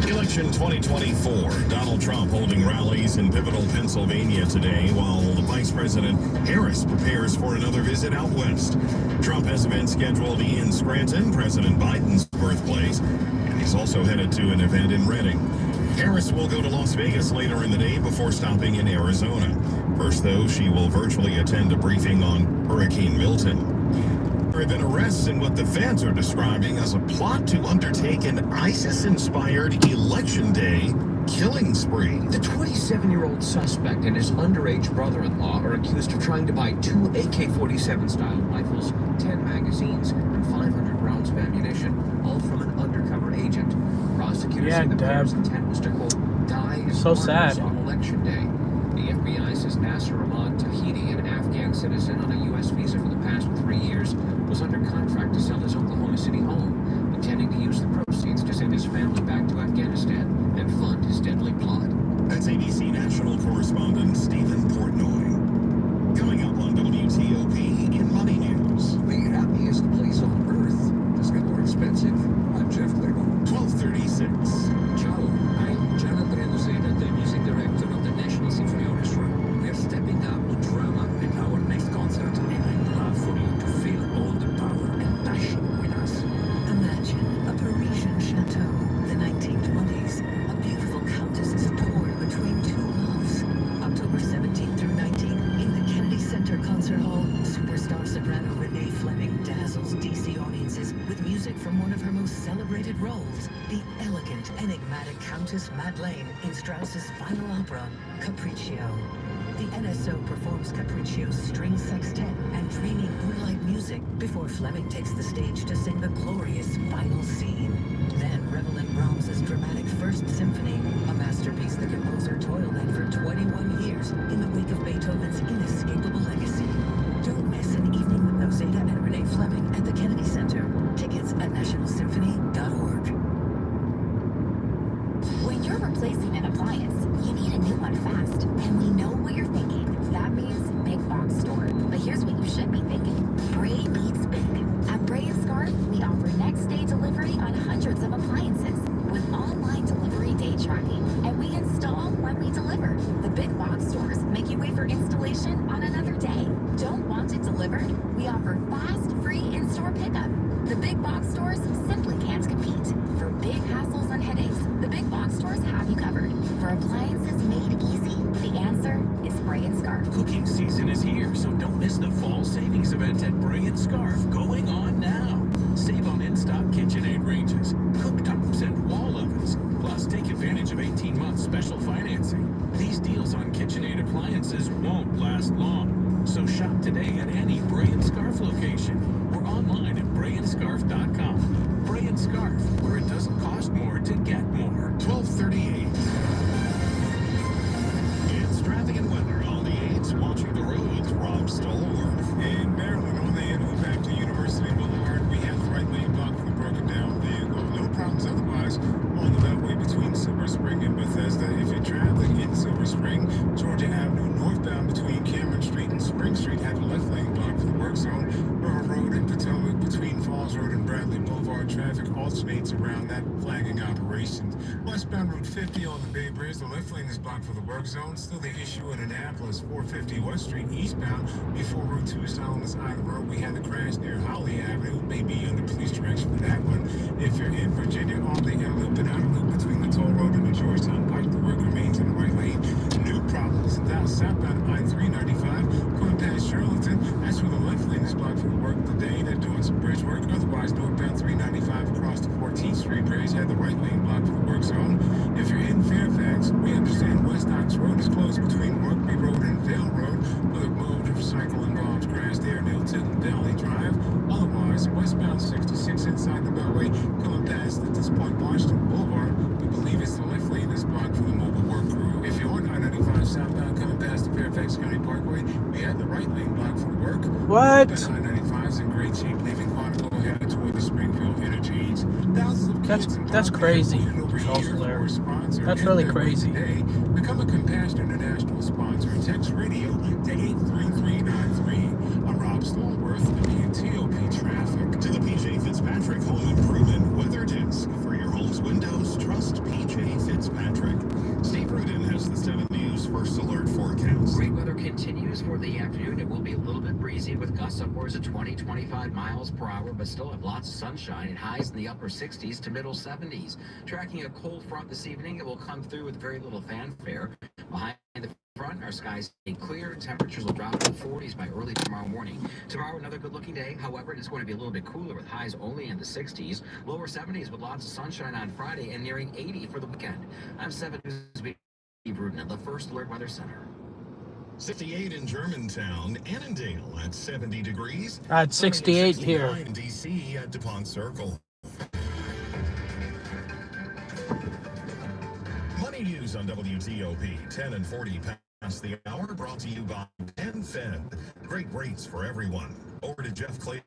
Election 2024. Donald Trump holding rallies in pivotal Pennsylvania today, while the Vice President Harris prepares for another visit out west. Trump has events scheduled in Scranton, President Biden's birthplace, and he's also headed to an event in Reading. Harris will go to Las Vegas later in the day before stopping in Arizona. First, though, she will virtually attend a briefing on Hurricane Milton. There have been arrests in what the feds are describing as a plot to undertake an ISIS-inspired election day killing spree. The 27-year-old suspect and his underage brother-in-law are accused of trying to buy 2 AK-47 style rifles, 10 magazines, and 500 rounds of ammunition, all from an undercover agent. Prosecutors say the pair's intent was to, quote, die as martyrs on election day. The FBI says Nasser Ahmad Tahiti, an Afghan citizen on a U.S. visa for the past 3 years, was under contract to sell his Oklahoma City home, intending to use the proceeds to send his family back to Afghanistan and fund his deadly plot. That's ABC national correspondent Stephen Portnoy. Coming up on WTOP in Money News. The happiest place on earth just got more expensive. I'm Jeff Claiborne. 12:36. Ciao, I'm Gianna Brendoseda, the music director of the National Symphony Orchestra. We're stepping up drama in our next concert, and I'd love for you to feel all the power and passion with us. Imagine a Parisian chateau, the 1920s. A beautiful countess is torn between two loves. October 17th through 19th in the Kennedy Center Concert Hall, superstar soprano Renee Fleming dazzles DC audiences with music from one of her most celebrated roles, the elegant, enigmatic Countess Madeleine in Strauss's final opera, Capriccio. The NSO performs Capriccio's string sextet and dreamy moonlight music before Fleming takes the stage to sing the glorious final scene. Then revel in Brahms's dramatic First Symphony, a masterpiece the composer toiled at for 21 years in the wake of Beethoven's inescapable legacy. Don't miss an evening with Nozeda and Renee Fleming at the Kennedy Center. Tickets at nationalsymphony.org. When you're replacing an appliance, you need a new one fast. And we know what you're thinking. That means big box store. But here's what you should be thinking. Bray beats big. At Bray and Scarf, we offer next day delivery on hundreds of appliances with online delivery day tracking. And we install when we deliver. The big box stores make you wait for installation on another day. Don't want it delivered? We offer fast, free in-store pickup. The big box stores simply can't compete. For big hassles and headaches, the big box stores have you covered. For appliances made easy, the answer is Bray and Scarf. Cooking season is here, so don't miss the fall savings event at Bray and Scarf going on now. Save on in-stock KitchenAid ranges, cooktops, and wall ovens. Plus, take advantage of 18-month special financing. These deals on KitchenAid appliances won't last long. So shop today at any Bray and Scarf location or online at brayandscarf.com. Bray and Scarf, where it doesn't cost more to get more. 12:38. It's traffic and weather on the 8s. Watching the roads, Rob Stallworth. In Maryland, on the end back to University Boulevard, we have the right lane blocked for the broken down vehicle. No problems otherwise on the beltway between Silver Spring and Bethesda. If you're traveling in Silver Spring, Georgia Avenue northbound between Cameron Street and Spring Street, have the left lane blocked for the work zone. River Road and Potomac between Falls Road and Bradley Boulevard, traffic alternates around that flagging operations. Westbound Route 50 on the Bay Bridge, the left lane is blocked for the work zone. Still the issue in Annapolis, 450 West Street eastbound before Route 2 Solomon's Island Road. We had the crash near Holly Avenue, maybe under police direction for that one. If you're in Virginia, on the inner loop and outer loop between the toll road and the Georgetown Pike, the work remains in the right lane. New problems down southbound I-395 going past Charlottesville. That's where the left lane is blocked for the work today. They're doing some bridge work. Otherwise, northbound 395 across the 14th Street Bridge had the right lane blocked for the work zone. If you're in Fairfax, we understand West Ox Road is closed between Rugby Road and Vale Road. The motorcycle involves crash there near Tilton Valley Drive. Otherwise, westbound 66 inside the Beltway coming past at this point Washington Boulevard. We believe it's the left lane is blocked for the mobile work crew. If you're on I-95 southbound coming past the Fairfax County Parkway, we had the right lane blocked for the work. What? I-95 is in great shape, leaving Quantico headed toward the Springfield interchange. Thousands of kids and That's crazy. sponsor. That's really crazy. Today, become a Compassion International sponsor. Text radio to 83393. I'm Rob Stallworth, WTOP Traffic. To the PJ Fitzpatrick Home Improvement Weather Disc. For your home's windows, trust PJ Fitzpatrick. Steve Rudin has the 7 News First Alert forecast. Great weather continues for the afternoon. It will be a little bit breezy with gusts upwards of 20-25 miles per hour, but still have lots of sunshine and highs in the upper 60s to middle 70s. Tracking a cold front this evening, it will come through with very little fanfare. Behind the front, our skies stay clear. Temperatures will drop to the 40s by early tomorrow morning. Tomorrow, another good-looking day. However, it's going to be a little bit cooler with highs only in the 60s. Lower 70s with lots of sunshine on Friday and nearing 80 for the weekend. I'm 7 News' Steve Rudin at the First Alert Weather Center. 68 in Germantown, Annandale at 70 degrees. At 68 here. In DC at DuPont Circle. Money news on WTOP, 10 and 40 past the hour, brought to you by PenFed. Great rates for everyone. Over to Jeff Clayton.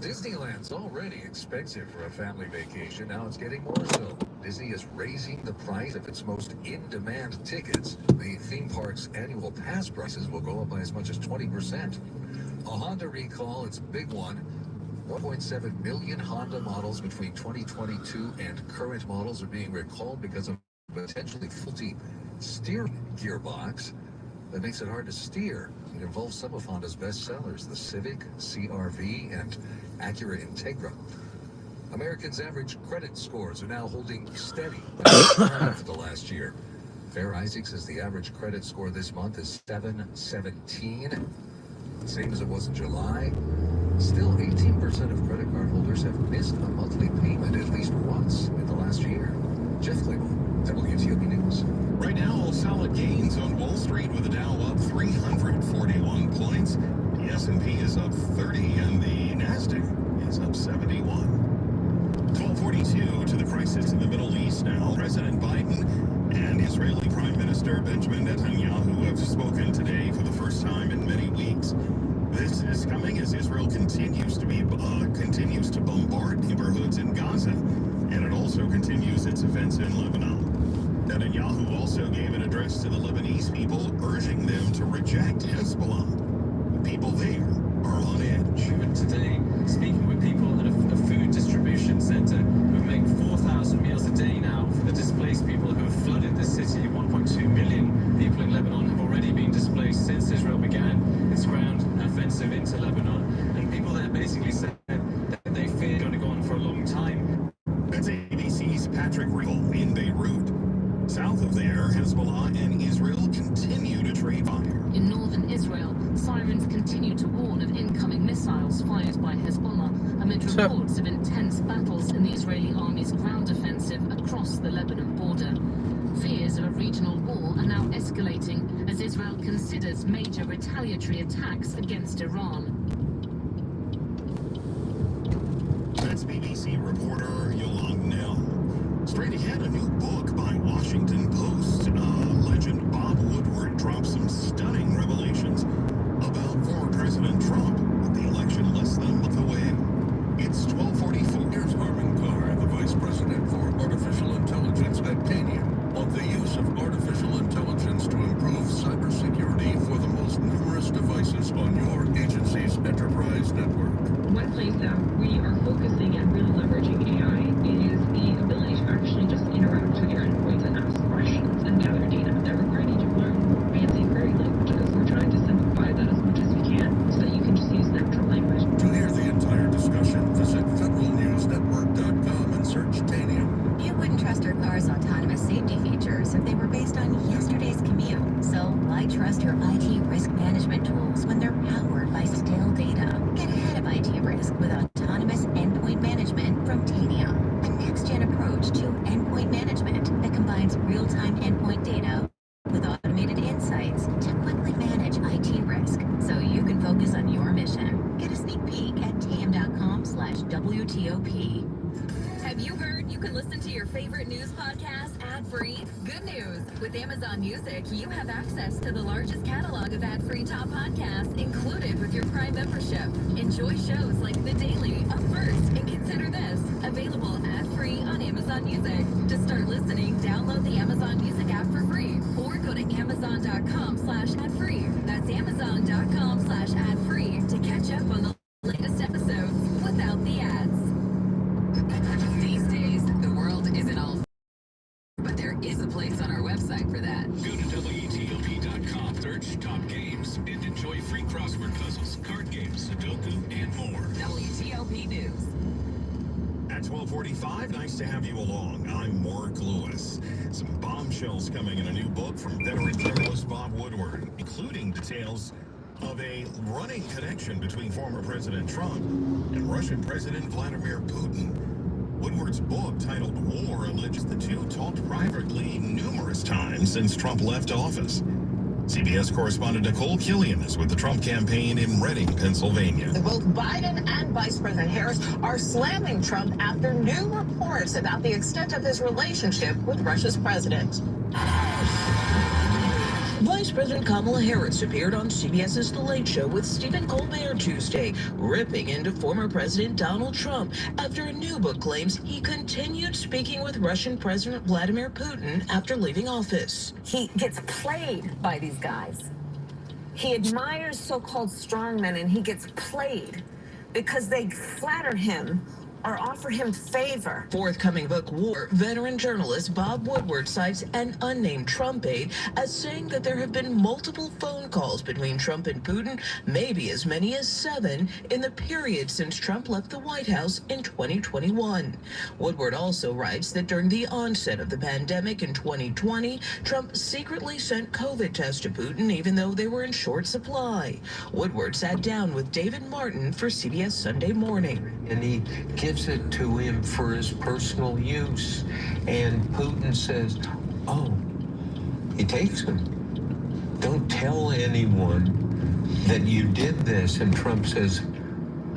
Disneyland's already expensive for a family vacation. Now it's getting more so. Disney is raising the price of its most in-demand tickets. The theme park's annual pass prices will go up by as much as 20%. A Honda recall, it's a big one. 1.7 million Honda models between 2022 and current models are being recalled because of potentially faulty steering gearbox that makes it hard to steer. It involves some of Honda's best sellers, the Civic, CR-V, and Acura Integra. Americans' average credit scores are now holding steady for the last year. Fair Isaac says the average credit score this month is 717, same as it was in July. Still, 18% of credit card holders have missed a monthly payment at least once in the last year. Jeff Clayton, WTOP News. Right now, all solid gains on Wall Street with the Dow up 341 points. The S&P is up 30 and the Nasdaq is up 71. 12:42 to the crisis in the Middle East now. President Biden and Israeli Prime Minister Benjamin Netanyahu have spoken today for the first time in many weeks. This is coming as Israel continues to bombard neighborhoods in Gaza, and it also continues its offensive in Lebanon. Netanyahu also gave an address to the Lebanese people, urging them to reject Hezbollah. The people there are on edge. Today, speaking with people at a food distribution center who make 4,000 meals a day now for the displaced people who have flooded the city. 1.2 million people in Lebanon have already been displaced since Israel began its ground offensive into Lebanon. And people there basically said that they fear it's going to go on for a long time. That's ABC's Patrick Riegel in Beirut. South of there, Hezbollah and Israel continue to trade fire. In northern Israel, sirens continue to warn of incoming missiles fired by Hezbollah amid reports of intense battles in the Israeli army's ground offensive across the Lebanon border. Fears of a regional war are now escalating as Israel considers major retaliatory attacks against Iran. That's BBC reporter Yolande Nell. Straight ahead, a new book by Washington Post. Legend Bob Woodward drops some stunning revelations about former President Trump with the election less than a month away. It's 12:44. Here's Harman Carr, the Vice President for Artificial Intelligence at Tanium, on the use of artificial intelligence to improve cybersecurity for the most numerous devices on your agency's enterprise network. One place that we are focusing and really leveraging AI is the ability to actually just interact with your endpoints and ask questions and gather data. They're requiring you to learn fancy query languages. We're trying to simplify that as much as we can so that you can just use natural language. To hear the entire discussion, visit federalnewsnetwork.com and search Tanium. You wouldn't trust your car's autonomous safety features if they were based on yesterday's commute. So why trust your IT risk management tools when they're powered by stale data? Get ahead of IT risk with autonomous endpoint management from Tanium, a next-gen approach to endpoint management that combines real-time endpoint data with automated insights to quickly manage IT risk so you can focus on your mission. Get a sneak peek at tam.com/WTOP. Have you heard you can listen to your favorite news podcast ad-free? Good news! With Amazon Music, you have access to the largest catalog of ad-free top podcasts included with your Prime membership. Enjoy shows like The Daily, Up First, and Consider This, available ad-free on Amazon Music. To start listening, download the Amazon Music app for free or go to amazon.com/ad-free. That's amazon.com/ad-free to catch up on the latest episodes without the ads. These days, the world isn't all, but there is a place on our website for that. Go to WTOP.com, search top games, and enjoy free crossword puzzles, card games, Sudoku, and more. WTOP News. At 12:45, nice to have you along. I'm Mark Lewis. Some bomb bombshells coming in a new book from veteran journalist Bob Woodward, including details of a running connection between former President Trump and Russian President Vladimir Putin. Woodward's book, titled War, alleges the two talked privately numerous times since Trump left office. CBS correspondent Nicole Killian is with the Trump campaign in Reading, Pennsylvania. Both Biden and Vice President Harris are slamming Trump after new reports about the extent of his relationship with Russia's president. Vice President Kamala Harris appeared on CBS's The Late Show with Stephen Colbert Tuesday, ripping into former President Donald Trump after a new book claims he continued speaking with Russian President Vladimir Putin after leaving office. He gets played by these guys. He admires so-called strongmen, and he gets played because they flatter him or offer him favor. Forthcoming book War, veteran journalist Bob Woodward cites an unnamed Trump aide as saying that there have been multiple phone calls between Trump and Putin, maybe as many as 7, in the period since Trump left the White House in 2021. Woodward also writes that during the onset of the pandemic in 2020, Trump secretly sent COVID tests to Putin even though they were in short supply. Woodward sat down with David Martin for CBS Sunday Morning. And he gives it to him for his personal use. And Putin says, oh, he takes him. Don't tell anyone that you did this. And Trump says,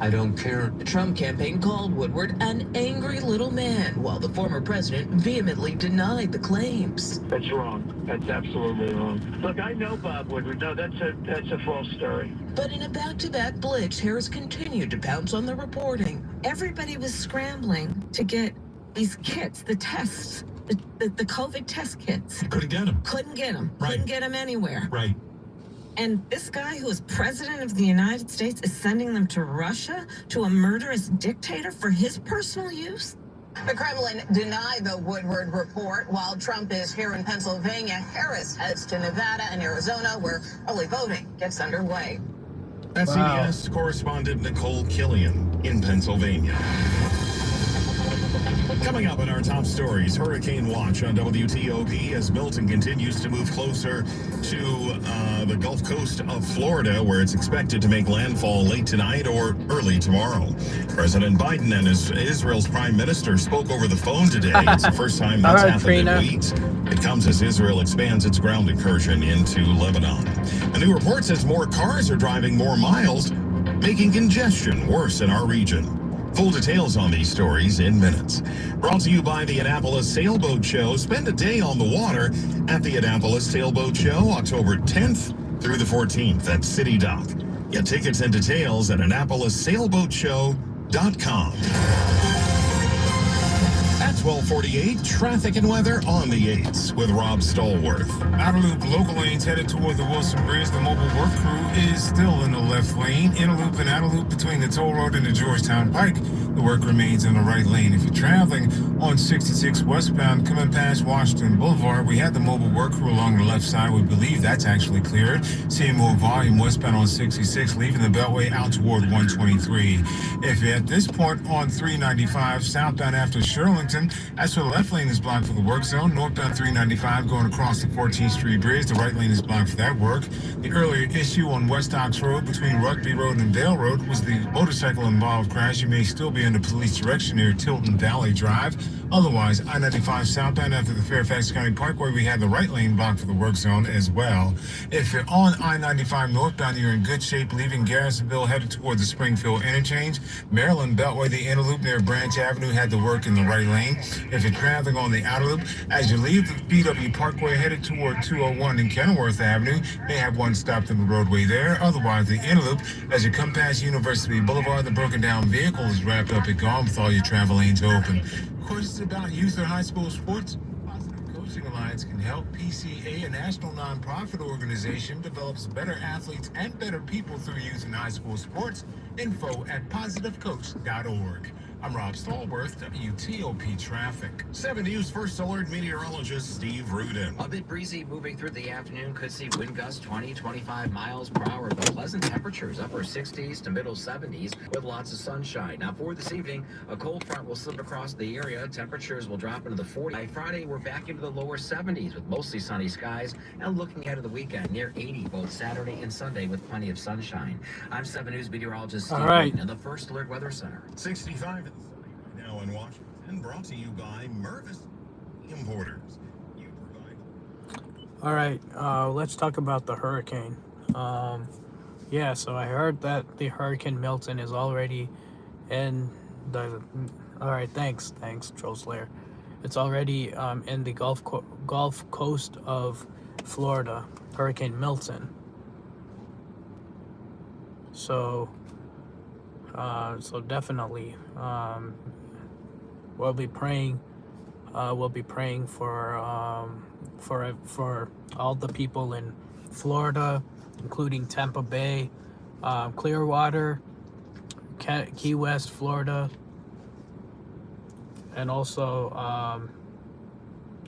I don't care. The Trump campaign called Woodward an angry little man, while the former president vehemently denied the claims. That's wrong. That's absolutely wrong. Look, I know Bob Woodward. No, that's a false story. But in a back-to-back blitz, Harris continued to pounce on the reporting. Everybody was scrambling to get these kits, the tests, the COVID test kits. Couldn't get them. Couldn't get them. Right. Couldn't get them anywhere. Right. And this guy who is president of the United States is sending them to Russia, to a murderous dictator for his personal use? The Kremlin denied the Woodward report. While Trump is here in Pennsylvania, Harris heads to Nevada and Arizona, where early voting gets underway. That's CBS correspondent Nicole Killian in Pennsylvania. Coming up in our top stories, hurricane watch on WTOP as Milton continues to move closer to the Gulf Coast of Florida, where it's expected to make landfall late tonight or early tomorrow. President Biden and Israel's prime minister spoke over the phone today. It's the first time that's happened in weeks. It comes as Israel expands its ground incursion into Lebanon. A new report says more cars are driving more miles, making congestion worse in our region. Full details on these stories in minutes. Brought to you by the Annapolis Sailboat Show. Spend a day on the water at the Annapolis Sailboat Show, October 10th through the 14th at City Dock. Get tickets and details at AnnapolisSailboatShow.com. At 12:48, traffic and weather on the 8s with Rob Stallworth. Outer loop local lanes headed toward the Wilson Bridge. The mobile work crew is still in the left lane. Inner loop and outer loop between the toll road and the Georgetown Pike. The work remains in the right lane. If you're traveling on 66 westbound coming past Washington Boulevard, we had the mobile work crew along the left side. We believe that's actually cleared. Seeing more volume westbound on 66, leaving the Beltway out toward 123. If you're at this point on 395 southbound after Shirlington, as for the left lane is blocked for the work zone. Northbound 395 going across the 14th Street Bridge. The right lane is blocked for that work. The earlier issue on West Ox Road between Rugby Road and Dale Road was the motorcycle involved crash. You may still be under police direction near Tilton Valley Drive. Otherwise, I-95 southbound after the Fairfax County Parkway, we have the right lane blocked for the work zone as well. If you're on I-95 northbound, you're in good shape, leaving Garrisonville headed toward the Springfield interchange. Maryland Beltway, the inner loop near Branch Avenue had the work in the right lane. If you're traveling on the outer loop, as you leave the BW Parkway headed toward 201 and Kenilworth Avenue, they have one stopped in the roadway there. Otherwise, the inner loop, as you come past University Boulevard, the broken down vehicle is wrapped up and gone with all your travel lanes open. Questions about youth or high school sports? Positive Coaching Alliance can help. PCA, a national nonprofit organization, develops better athletes and better people through youth and high school sports. Info at positivecoach.org. I'm Rob Stallworth, WTOP Traffic. 7 News First Alert meteorologist Steve Rudin. A bit breezy moving through the afternoon. Could see wind gusts 20-25 miles per hour, but pleasant temperatures, upper 60s to middle 70s with lots of sunshine. Now for this evening, a cold front will slip across the area. Temperatures will drop into the 40s. By Friday, we're back into the lower 70s with mostly sunny skies, and looking ahead of the weekend, near 80 both Saturday and Sunday with plenty of sunshine. I'm 7 News meteorologist Steve Rudin in the First Alert Weather Center. 65 and sunny right now in Washington, brought to you by Mervis Importers. You provide. All right, let's talk about the hurricane. Yeah, so I heard that the Hurricane Milton is already in the. All right, thanks, Troll Slayer. It's already in the Gulf Coast of Florida, Hurricane Milton. So definitely, we'll be praying. We'll be praying for all the people in Florida, including Tampa Bay, Clearwater, Key West, Florida, and also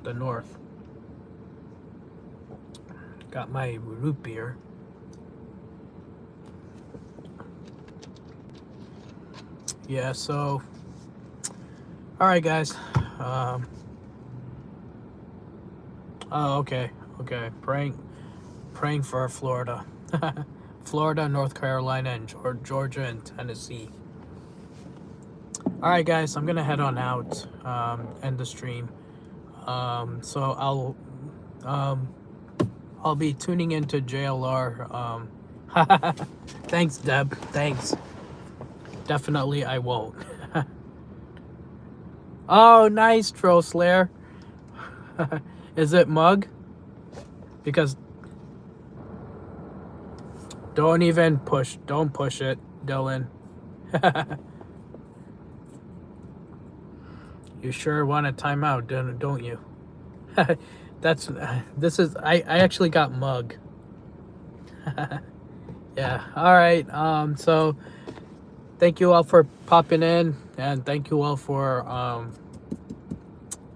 the north. Got my root beer. Yeah, so all right, guys. Okay. Praying for Florida. Florida, North Carolina, and Georgia and Tennessee. All right, guys, I'm gonna head on out, end the stream. So I'll be tuning into JLR. Thanks, Deb. Thanks. Definitely, I won't. Oh, nice, Troll Slayer. Is it mug? Because don't push it, Dylan. You sure want a timeout, don't you? I actually got mug. Yeah, all right. So thank you all for popping in, and thank you all for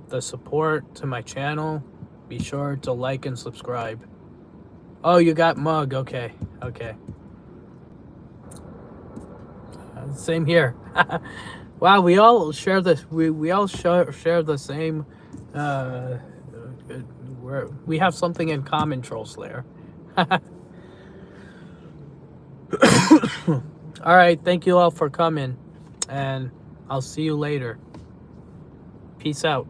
the support to my channel. Be sure to like and subscribe. Oh, you got mug. Okay. Same here. Wow, we all share this. We all share the same. We have something in common, Troll Slayer. All right, thank you all for coming, and I'll see you later. Peace out.